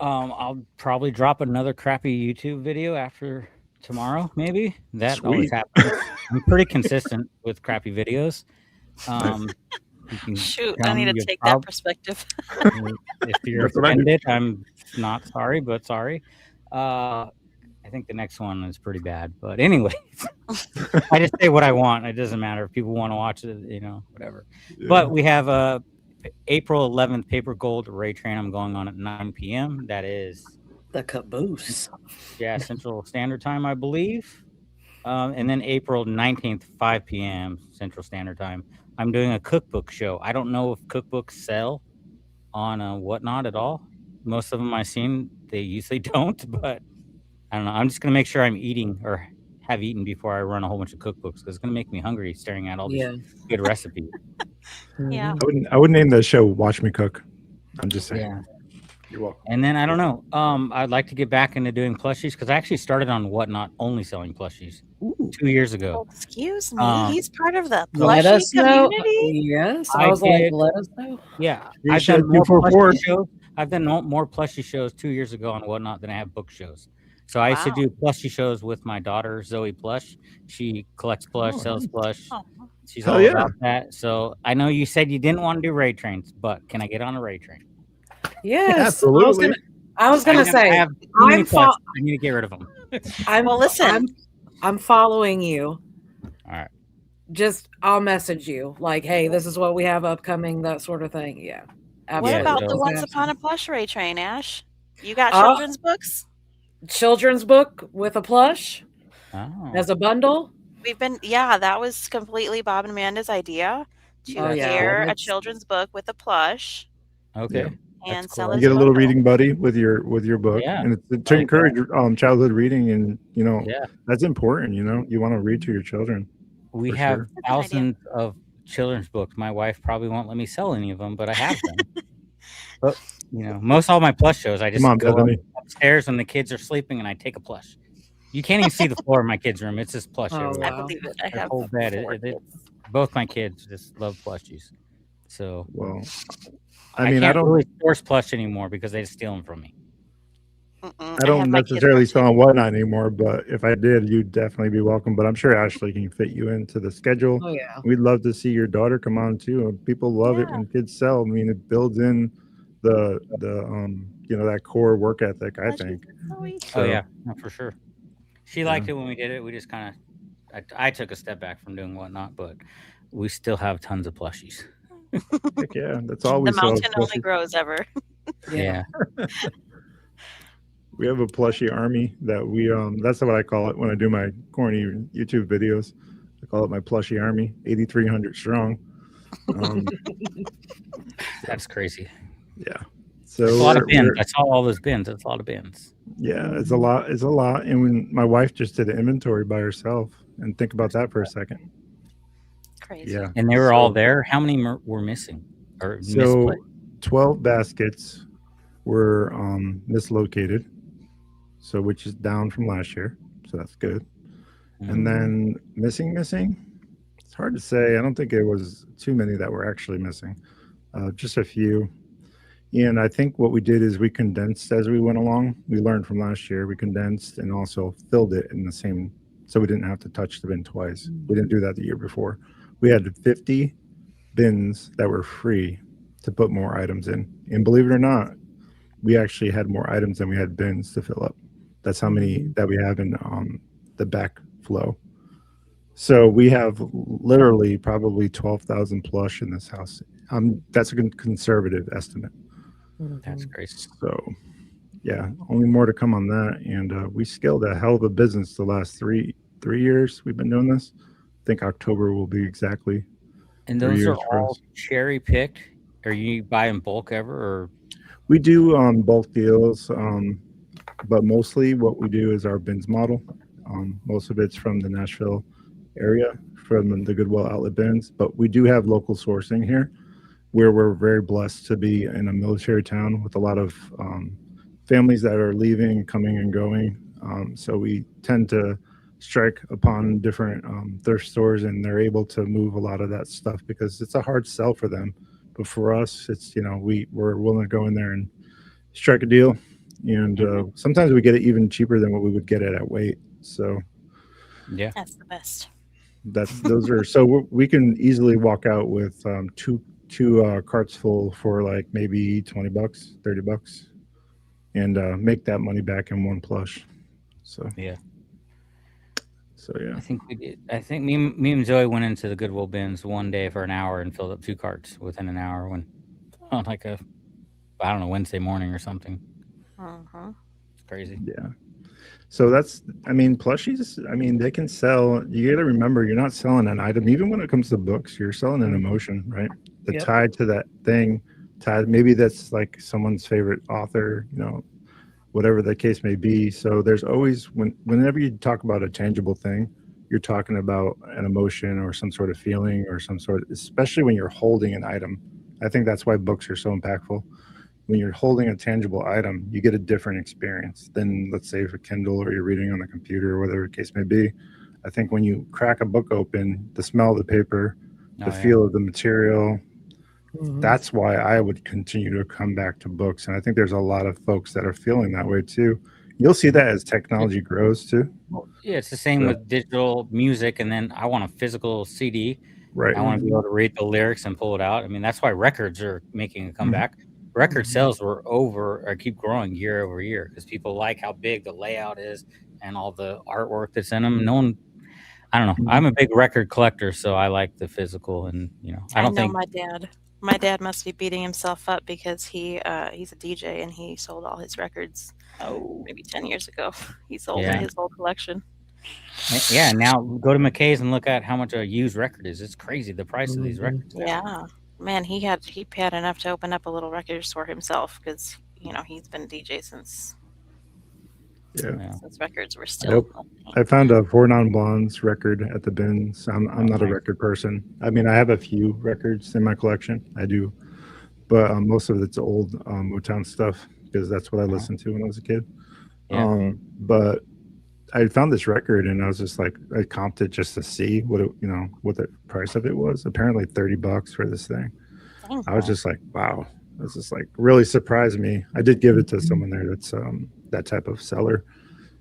I'll probably drop another crappy YouTube video after tomorrow, maybe. That always happens. I'm pretty consistent with crappy videos. Shoot, I need to take that perspective. If you're offended, I'm not sorry, but sorry. I think the next one is pretty bad. But anyway, I just say what I want. It doesn't matter if people want to watch it, whatever. Yeah. But we have April 11th Paper Gold Ray Train. I'm going on at 9 p.m. That is the caboose. Yeah, Central Standard Time, I believe. And then April 19th, 5 p.m. Central Standard Time. I'm doing a cookbook show. I don't know if cookbooks sell on whatnot at all. Most of them I've seen, they usually don't, but I don't know. I'm just going to make sure I'm eating or have eaten before I run a whole bunch of cookbooks because it's going to make me hungry staring at all these good recipes. Yeah. I would name the show Watch Me Cook. I'm just saying. Yeah. You're welcome. And then I don't know. I'd like to get back into doing plushies because I actually started on Whatnot only selling plushies 2 years ago. Oh, excuse me. He's part of the Let plushie us know. community. Yes, I was like, let us know. Yeah, You I've said done more 244. plushie shows. I've done more plushie shows 2 years ago on Whatnot than I have book shows. So I used to do plushie shows with my daughter Zoe Plush. She collects plush, sells plush. Oh. She's all about that. So I know you said you didn't want to do Ray Trains, but can I get on a Ray Train? Yes, absolutely. I was gonna say I need to get rid of them. I'm following you. All right. Just I'll message you like, hey, this is what we have upcoming, that sort of thing. Yeah. What Absolutely. about the Once Upon a Plush Ray Train, Ash? You got children's books? Children's book with a plush as a bundle. That was completely Bob and Amanda's idea to pair a children's book with a plush. Okay. And sell it. You get a little reading buddy with your book, and it's to encourage childhood reading, and that's important. You want to read to your children. We have thousands of children's books. My wife probably won't let me sell any of them, but I have them. But most all my plush shows, I just go upstairs when the kids are sleeping, and I take a plush. You can't even see the floor of my kids' room. It's just plush everywhere. I believe it. I have whole bed. Both my kids just love plushies. So I can't really source plush anymore because they just steal them from me. I don't necessarily sell on Whatnot anymore, but if I did, you'd definitely be welcome. But I'm sure Ashley can fit you into the schedule. Oh yeah, we'd love to see your daughter come on too. People love it when kids sell. I mean, it builds in the that core work ethic. I think. Oh yeah, for sure. She liked it when we did it. We just kind of, I took a step back from doing Whatnot, but we still have tons of plushies. Heck yeah, that's all we The mountain only grows ever. Yeah. We have a plushie army that we that's what I call it when I do my corny YouTube videos. I call it my plushie army, 8,300 strong. That's crazy. Yeah. So a lot of bins. I saw all those bins. That's a lot of bins. Yeah, it's a lot. And when my wife just did an inventory by herself, and think about that for a second. Crazy. Yeah. And they were all there. How many were missing or misplaced? 12 baskets were mislocated. So which is down from last year. So that's good. And then missing. It's hard to say. I don't think it was too many that were actually missing. Just a few. And I think what we did is we condensed as we went along. We learned from last year. We condensed and also filled it in the same, so we didn't have to touch the bin twice. We didn't do that the year before. We had 50 bins that were free to put more items in. And believe it or not, we actually had more items than we had bins to fill up. That's how many that we have in the back flow. So we have literally probably 12,000 plush in this house. That's a conservative estimate. That's crazy. So, yeah, only more to come on that. And we scaled a hell of a business the last three years we've been doing this. I think October will be exactly. And 3 those are years for all us. cherry picked. Are you buy in bulk ever, or We do bulk deals, but mostly what we do is our bins model. Most of it's from the Nashville area, from the Goodwill outlet bins, but we do have local sourcing here, where we're very blessed to be in a military town with a lot of families that are leaving, coming and going. So we tend to strike upon different thrift stores, and they're able to move a lot of that stuff because it's a hard sell for them. But for us, it's we're willing to go in there and strike a deal, and sometimes we get it even cheaper than what we would get it at weight. So yeah, That's the best. those are so we can easily walk out with two carts full for like maybe $20, $30, and make that money back in one plush. So yeah. yeah. I think we did. I think me and Zoe went into the Goodwill bins one day for an hour and filled up 2 carts within an hour when on like a I don't know Wednesday morning or something. Mm-hmm. It's crazy. Yeah. So plushies, they can sell. You got to remember, you're not selling an item. Even when it comes to books, you're selling an emotion, right? The Yep. tied to that thing, maybe that's like someone's favorite author, whatever the case may be. So there's always, whenever you talk about a tangible thing, you're talking about an emotion or some sort of feeling or some sort of, especially when you're holding an item. I think that's why books are so impactful. When you're holding a tangible item, you get a different experience than, let's say, for Kindle or you're reading on a computer or whatever the case may be. I think when you crack a book open, the smell of the paper, the feel of the material, that's why I would continue to come back to books. And I think there's a lot of folks that are feeling that way too. You'll see that as technology grows too. Well, yeah, it's the same with digital music, and then I want a physical CD. Right. I want to be able to read the lyrics and pull it out. I mean, that's why records are making a comeback. Record sales were keep growing year over year because people like how big the layout is and all the artwork that's in them. No one, I don't know. I'm a big record collector, so I like the physical, and I don't know think. my dad. My dad must be beating himself up because he's a DJ and he sold all his records Oh, maybe 10 years ago. He sold yeah. his whole collection. Yeah, now go to McKay's and look at how much a used record is. It's crazy the price of these records now. Yeah. Man, he had enough to open up a little record store himself because he's been a DJ since records were still. I found a Four Non Blondes record at the bins. I'm not a record person. I mean, I have a few records in my collection. I do, but most of it's old Motown stuff because that's what I listened to when I was a kid. Yeah. But I found this record and I was just like, I comped it just to see what what the price of it was. Apparently $30 for this thing. Dang. I was just like, wow. This is like really surprised me. I did give it to someone there that's that type of seller.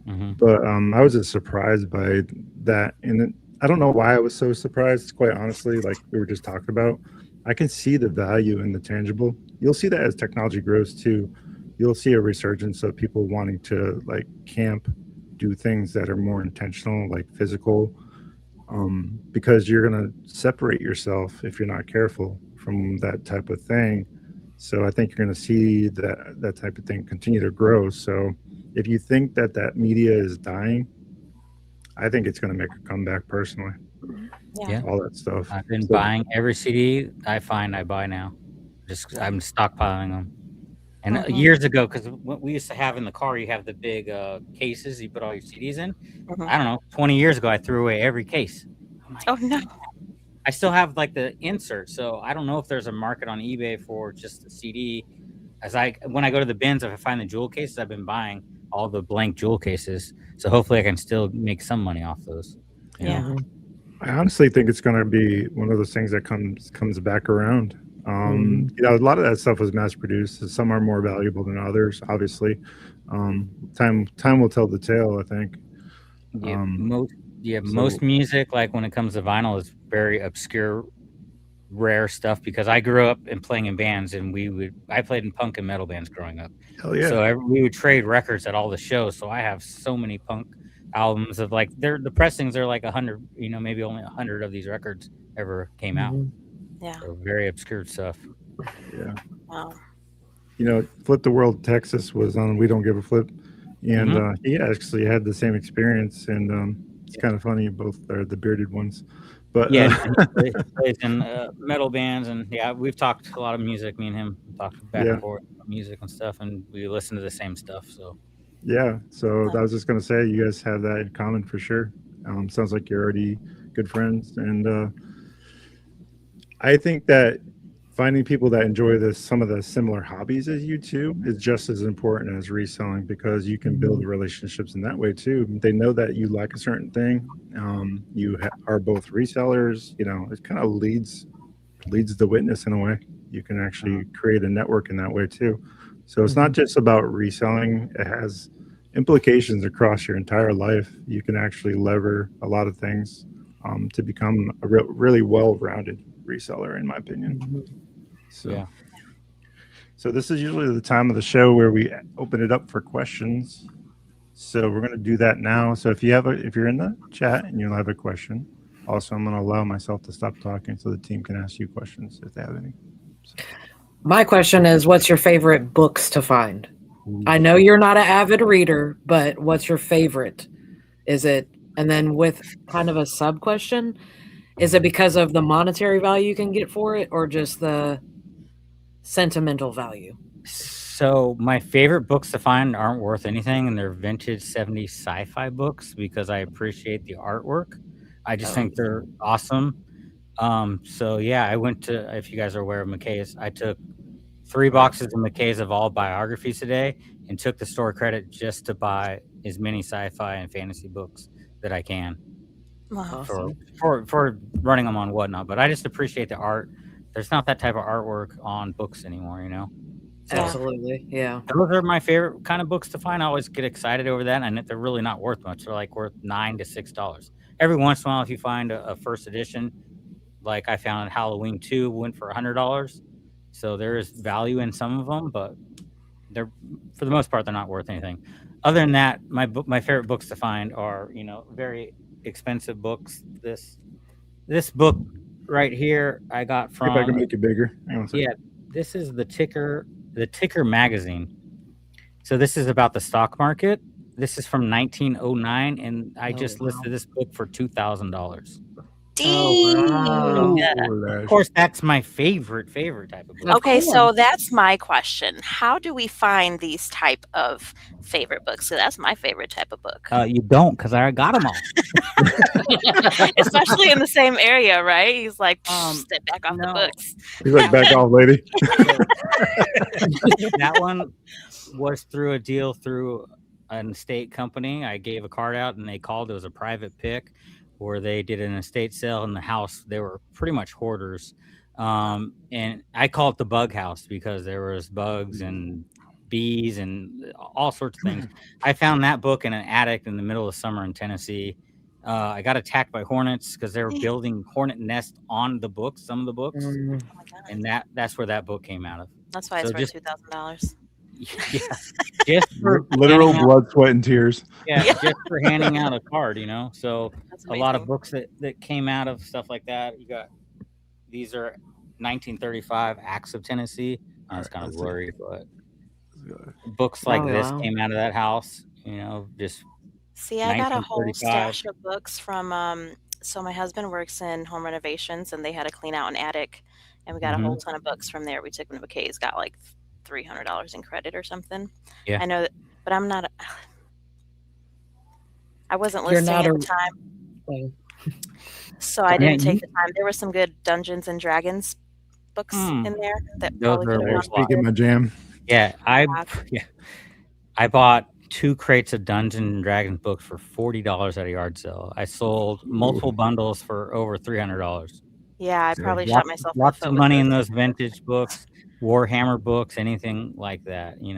But I was just surprised by that. And I don't know why I was so surprised, quite honestly, like we were just talking about. I can see the value in the tangible. You'll see that as technology grows too. You'll see a resurgence of people wanting to like camp, do things that are more intentional, like physical, because you're going to separate yourself if you're not careful from that type of thing. So I think you're going to see that type of thing continue to grow. So if you think that media is dying, I think it's going to make a comeback personally. Yeah. All that stuff. I've been buying every CD I find I buy now. I'm stockpiling them. And years ago, because what we used to have in the car, you have the big cases you put all your CDs in. I don't know, 20 years ago, I threw away every case. Oh, no. I still have like the insert, so I don't know if there's a market on eBay for just the CD. When I go to the bins, if I find the jewel cases, I've been buying all the blank jewel cases. So hopefully I can still make some money off those. Yeah. Mhm. I honestly think it's going to be one of those things that comes back around. Mhm. A lot of that stuff was mass produced. Some are more valuable than others, obviously. Time will tell the tale, I think. Yeah, Um, most so music, like when it comes to vinyl, is very obscure, rare stuff because I grew up in playing in bands and I played in punk and metal bands growing up. hell yeah, So we would trade records at all the shows. So I have so many punk albums of like the pressings are like 100, maybe only 100 of these records ever came out. Mhm. Yeah. So very obscure stuff. yeah. Wow. Flip the World Texas was on We Don't Give a Flip, and Mhm. he actually had the same experience, and it's kind of funny. Both are the bearded ones, but Yeah, and he plays in metal bands, and yeah, we've talked a lot of music. Me and him talked back yeah, and forth about music and stuff, and we listen to the same stuff. So yeah. So I Wow. was just gonna say, you guys have that in common for sure. Sounds like you're already good friends, and I think that finding people that enjoy some of the similar hobbies as you too is just as important as reselling, because you can build Mhm. relationships in that way too. They know that you like a certain thing. Are both resellers. It kind of leads the witness in a way. You can actually create a network in that way too. So it's not Mhm. just about reselling. It has implications across your entire life. You can actually lever a lot of things to become a really well-rounded reseller, in my opinion. Mhm. So, yeah. so this is usually the time of the show where we open it up for questions. So we're going to do that now. So if you're in the chat and you have a question, also I'm going to allow myself to stop talking so the team can ask you questions if they have any. So, My question is, what's your favorite books to find? I ooh. know you're not an avid reader, but what's your favorite? Is it, and then with kind of a sub question, is it because of the monetary value you can get for it or just the sentimental value? So my favorite books to find aren't worth anything, and they're vintage 70s sci-fi books because I appreciate the artwork. I just Oh, think they're awesome. So yeah, I went to, if you guys are aware of McKay's, I took 3 boxes of McKay's of all biographies today and took the store credit just to buy as many sci-fi and fantasy books that I can Wow. for awesome. running them on Whatnot. But I just appreciate the art. There's not that type of artwork on books anymore. So Yeah. Absolutely. Yeah. those are my favorite kind of books to find. I always get excited over that, and they're really not worth much. They're like worth $9 to $6. Every once in a while, if you find a first edition, like I found Halloween 2 went for $100. So there is value in some of them, but they're for the most part they're not worth anything. Other than that, my favorite books to find are very expensive books. This book right here I got See if I can from make it bigger. Hang on a second. yeah. This is the Ticker magazine. So this is about the stock market. This is from 1909, and I Oh, just wow. listed this book for $2,000. Oh, wow. Dang. Of course, that's my favorite type of book. Of Okay, so course. that's my question. How do we find these type of favorite books? So that's my favorite type of book. You don't, because I got them all. Especially in the same area, right? He's like, step back off the No. books. He's like, back off, lady. That one was through a deal through an estate company. I gave a card out, and they called. It was a private pick where they did an estate sale in the house. They were pretty much hoarders. And I call it the bug house because there was bugs and bees and all sorts of things. I found that book in an attic in the middle of summer in Tennessee. I got attacked by hornets because they were building hornet nests on the books, some of the books, Mm. Oh my God. and that's where that book came out of. That's why it's So worth just $2,000. yeah, just for Literal handing out, blood, sweat, and tears. just for handing out a card. So That's a lot of amazing. books that came out of stuff like that. You got these are 1935 Acts of Tennessee. It's kind of blurry, but books like Oh, this wow. came out of that house. Just See, I got a whole 1935. stash of books from so my husband works in home renovations and they had to clean out an attic and we got a whole ton of books from there. We took them to McKay's, got like $300 in credit or something. Yeah. I know that, but I wasn't You're listening not at a. the time, Oh, so I Yeah, didn't take the time. There were some good Dungeons and Dragons books in there that Those probably are could have You're gone speaking for my jam. yeah. $5. I bought 2 crates of Dungeons and Dragons books for $40 at a yard sale. I sold multiple bundles for over $300. Yeah, I So probably shot Lots myself in the lots foot of with money in this. those vintage books, Warhammer books, anything like that, you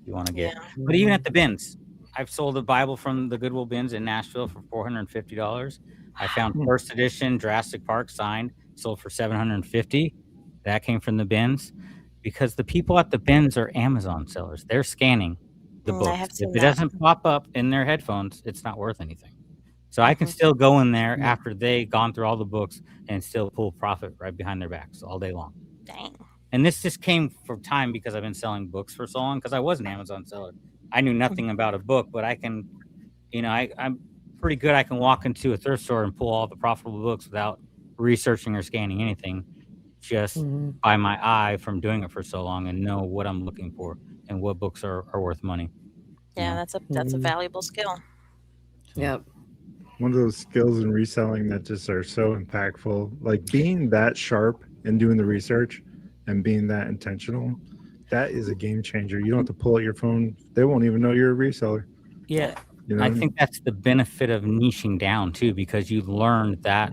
wanna get. Yeah. But even at the bins, I've sold a Bible from the Goodwill bins in Nashville for $450. I found Hmm. first edition Jurassic Park signed, sold for $750. That came from the bins because the people at the bins are Amazon sellers. They're scanning the I books. have If seen it that. doesn't pop up in their headphones, it's not worth anything. So I can Mhm. still go in there after they gone through all the books and still pull profit right behind their backs all day long. Dang. And this just came from time because I've been selling books for so long because I was an Amazon seller. I knew nothing about a book, but I can, I'm pretty good. I can walk into a thrift store and pull all the profitable books without researching or scanning anything, just by my eye from doing it for so long and know what I'm looking for and what books are worth money. Yeah, know? that's a valuable skill. So, Yep. one of those skills in reselling that just are so impactful, like being that sharp and doing the research and being that intentional, that is a game changer. You don't have to pull out your phone. They won't even know you're a reseller. yeah. You know I what think that's the benefit of niching down too, because you learned that,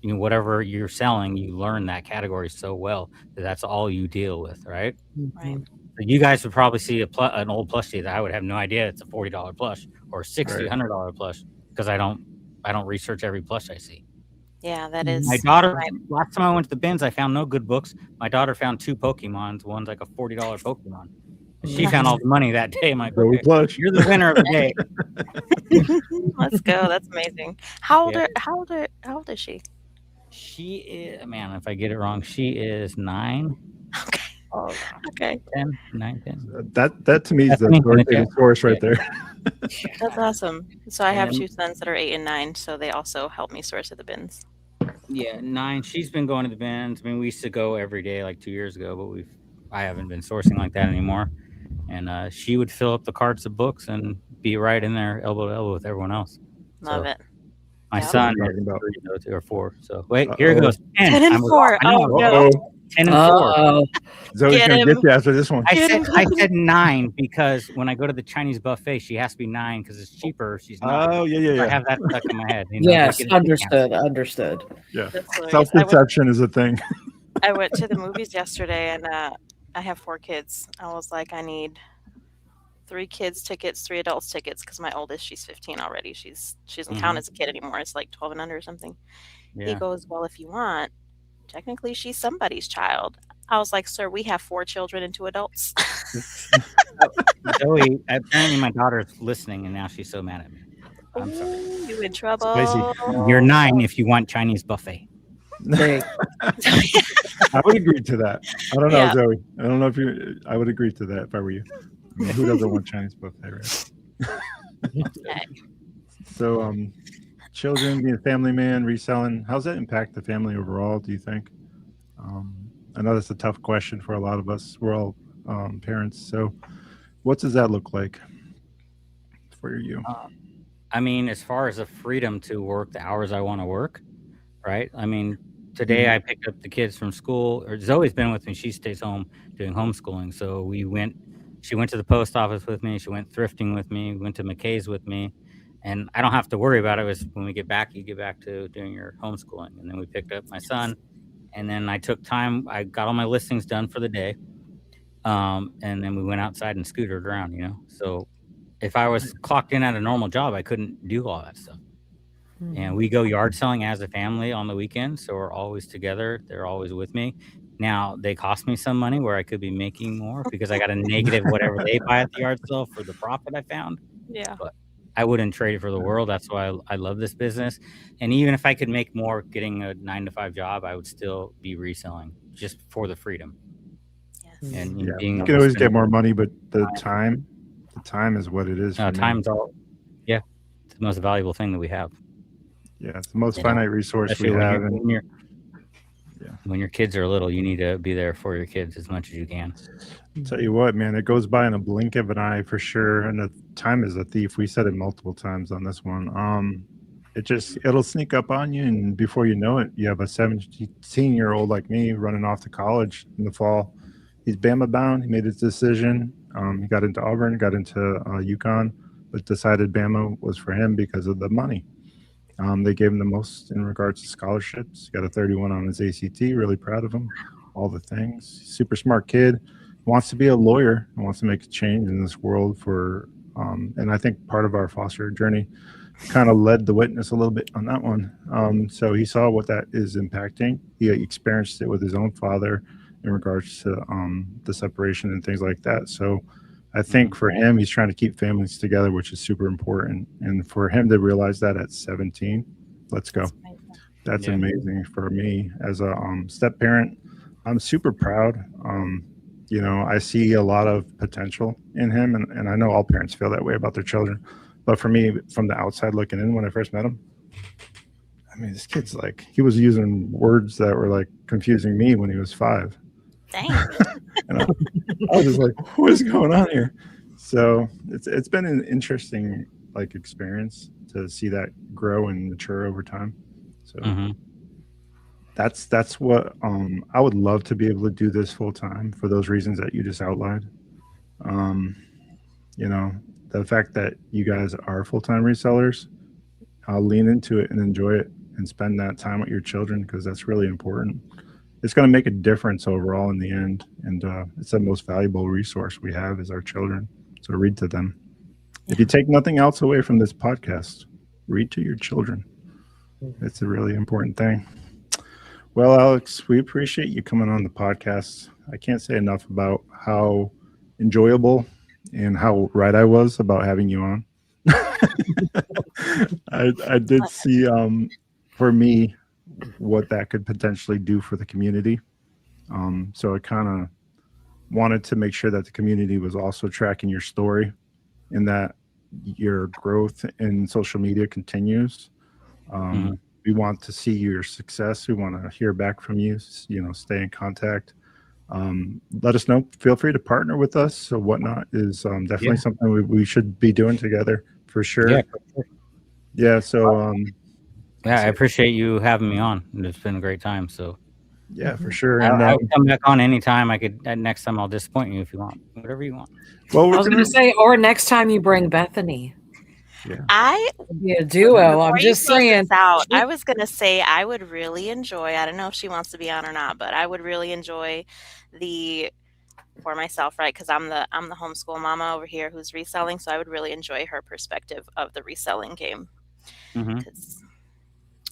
whatever you're selling, you learn that category so well that that's all you deal with, right? Right. So you guys would probably see an old plushie that I would have no idea it's a $40 plush or $60, Right. $100 plush because I don't research every plush I see. Yeah, that My is daughter, right. last time I went to the bins, I found no good books. My daughter found 2 Pokemons. One's like a $40 Pokemon. And she found Nice. all the money that day. I'm like, Go with okay, plush. you're the winner of the day. Let's go. That's amazing. How old Yeah. how old is she? She is, man, if I get it wrong, she is 9. Okay. Oh, Okay. 10, 9, 10. That to me is the Definitely in the authoritative chat. source right Yeah. there. That's awesome. So I have And- 2 sons that are 8 and 9, so they also help me source at the bins. Yeah, 9. She's been going to the bins. I mean, we used to go every day like 2 years ago, but I haven't been sourcing like that anymore. And she would fill up the carts of books and be right in there elbow to elbow with everyone else. Love So it. my Yep. son Talking is about. 3 though, or 4. So wait, here it Uh-oh. goes. 10 and 4. I know, Oh, no. Uh-oh. 10 and 4. Oh, Zoe's Get gonna him. get you after this one. I Get said him. 9 because when I go to the Chinese buffet, she has to be 9 because it's cheaper. She's not. Oh yeah. I have that stuck in my head. yes, like it's a discount. understood. Yeah. That's hilarious. Self-deception is a thing. I went to the movies yesterday, and I have 4 kids. I was like, I need 3 kids tickets, 3 adults tickets, because my oldest, she's 15 already. She doesn't count as a kid anymore. It's like 12 and under or something. He Yeah. goes, well, if you want, technically she's somebody's child. I was like, sir, we have 4 children and 2 adults. Zoe, apparently my daughter's listening, and now she's so mad at me. I'm sorry. Ooh, you in trouble. You're 9 if you want Chinese buffet. They, I would agree to that. I don't know, Yeah. Zoe. I don't know if you. I would agree to that if I were you. I mean, who doesn't want Chinese buffet, right? Okay. So, children, being a family man, reselling, how's that impact the family overall, do you think? I know that's a tough question for a lot of us. We're all parents. So what does that look like for you? I mean, as far as the freedom to work the hours I want to work, right? I mean, today I picked up the kids from school, or Zoe's been with me. She stays home doing homeschooling. So she went to the post office with me. She went thrifting with me, went to McKay's with me. And I don't have to worry about it. It was when we get back, you get back to doing your homeschooling. And then we picked up my son. And then I took time. I got all my listings done for the day. And then we went outside and scootered around, So if I was clocked in at a normal job, I couldn't do all that stuff. And we go yard selling as a family on the weekends. So we're always together. They're always with me. Now, they cost me some money where I could be making more because I got a negative whatever they buy at the yard sale for the profit I found. Yeah. But I wouldn't trade it for the world. That's why I love this business. And even if I could make more getting a 9-to-5 job, I would still be reselling just for the freedom. Yes. And Yeah, being you able can to always spend get more money, but the time is what it is. For me. time's all, yeah, it's the most valuable thing that we have. Yeah, it's the most Yeah. finite resource Especially we have. when your kids are little, you need to be there for your kids as much as you can. Tell you what, man, it goes by in a blink of an eye for sure. And the time is a thief. We said it multiple times on this one. It'll sneak up on you, and before you know it, you have a 17-year-old like me running off to college in the fall, He's Bama bound. He made his decision. He got into Auburn, got into UConn, but decided Bama was for him because of the money. They gave him the most in regards to scholarships. Got a 31 on his ACT. Really proud of him. All the things. Super smart kid. Wants to be a lawyer. Wants to make a change in this world for. And I think part of our foster journey kind of led the witness a little bit on that one. So he saw what that is impacting. He experienced it with his own father in regards to the separation and things like that. So I think for him, he's trying to keep families together, which is super important. And for him to realize that at 17, let's go. That's amazing for me as a step parent. I'm super proud. I see a lot of potential in him, and I know all parents feel that way about their children. But for me, from the outside looking in, when I first met him, I mean, this kid's like, he was using words that were like confusing me when he was 5. Dang. And I was just like, what is going on here? So it's been an interesting like experience to see that grow and mature over time. So that's what I would love to be able to do this full time for those reasons that you just outlined. The fact that you guys are full-time resellers, I'll lean into it and enjoy it and spend that time with your children because that's really important. It's going to make a difference overall in the end, and it's the most valuable resource we have is our children. So read to them. If you take nothing else away from this podcast, read to your children. It's a really important thing. Well, Alex, we appreciate you coming on the podcast. I can't say enough about how enjoyable and how right I was about having you on. I did see, for me, what that could potentially do for the community. So I kind of wanted to make sure that the community was also tracking your story and that your growth in social media continues. We want to see your success. We want to hear back from you, stay in contact. Let us know. Feel free to partner with us. So Whatnot is definitely something we should be doing together for sure. Yeah. So, I appreciate you having me on. It's been a great time. So yeah, for sure. And And I'll come back on anytime. I could. Next time I'll disappoint you if you want. Whatever you want. well, I was going to say, or next time you bring Bethany. I It'd be a duo. I'm just saying. I was going to say I would really enjoy, I don't know if she wants to be on or not, but I would really enjoy for myself, right? Because I'm the homeschool mama over here who's reselling, so I would really enjoy her perspective of the reselling game. Because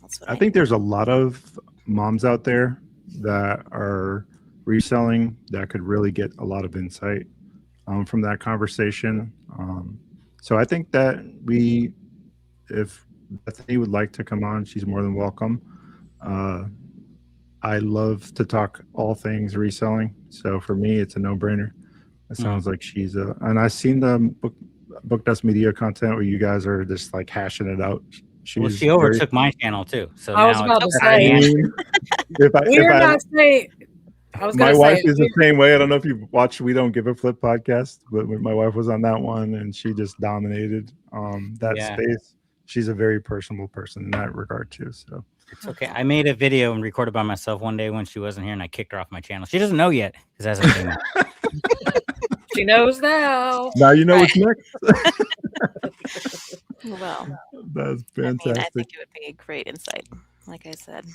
that's what I think there's a lot of moms out there that are reselling that could really get a lot of insight from that conversation. So I think that if Bethany would like to come on, she's more than welcome. I love to talk all things reselling. So for me, it's a no-brainer. It sounds like and I've seen the Book Dust Media content where you guys are just like hashing it out. She overtook my channel too. So I was about to say, my wife is the same way. I don't know if you've watched We Don't Give a Flip podcast, but my wife was on that one and she just dominated that space. She's a very personable person in that regard too. So it's okay. I made a video and recorded by myself one day when she wasn't here, and I kicked her off my channel. She doesn't know yet because hasn't been. She knows now. Now you know what's next. Well, that's fantastic. I think it would be a great insight. Like I said,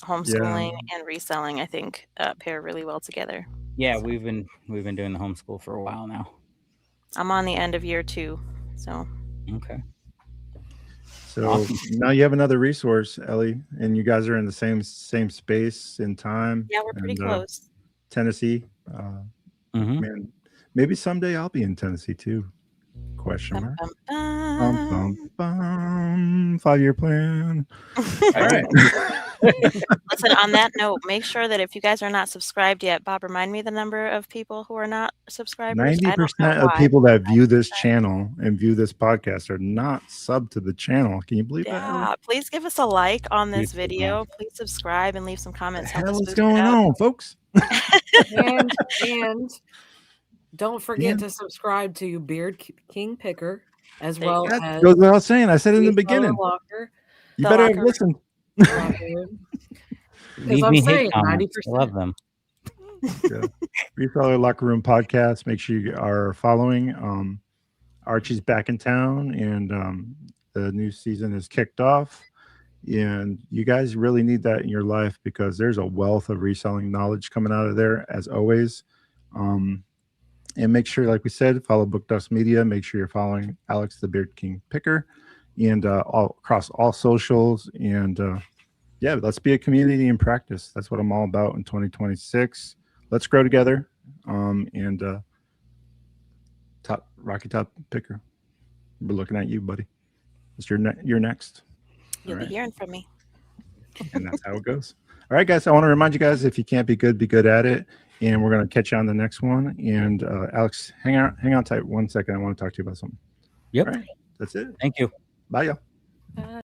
homeschooling and reselling, I think, pair really well together. Yeah, we've been doing the homeschool for a while now. I'm on the end of year 2, so okay. So now you have another resource, Ellie, and you guys are in the same space in time. Yeah, we're pretty close. Tennessee. Man, maybe someday I'll be in Tennessee too. Question mark. 5-year plan. All right. Listen, on that note, make sure that if you guys are not subscribed yet, Bob, remind me the number of people who are not subscribers. 90% of people that view this channel and view this podcast are not sub to the channel. Can you believe that? Yeah, please give us a like on this video. Please subscribe and leave some comments. What the hell is going on, folks? and don't forget to subscribe to Beard King Picker as well as. That goes without saying. I said in the beginning. You better have listened. Leave me hate comments. I love them. Yeah. Reseller Locker Room Podcast. Make sure you are following. Archie's back in town, and the new season is kicked off. And you guys really need that in your life because there's a wealth of reselling knowledge coming out of there, as always. And make sure, like we said, follow Book Dust Media. Make sure you're following Alex the Beard King Picker, and all across all socials. And yeah, let's be a community in practice. That's what I'm all about in 2026. Let's grow together. And Rocky Top Picker, we're looking at you, buddy. It's you're next. You'll be hearing from me. And that's how it goes. All right, guys. I want to remind you guys, if you can't be good at it. And we're going to catch you on the next one. And Alex, hang on tight 1 second. I want to talk to you about something. Yep. All right. That's it. Thank you. Bye, y'all. Bye.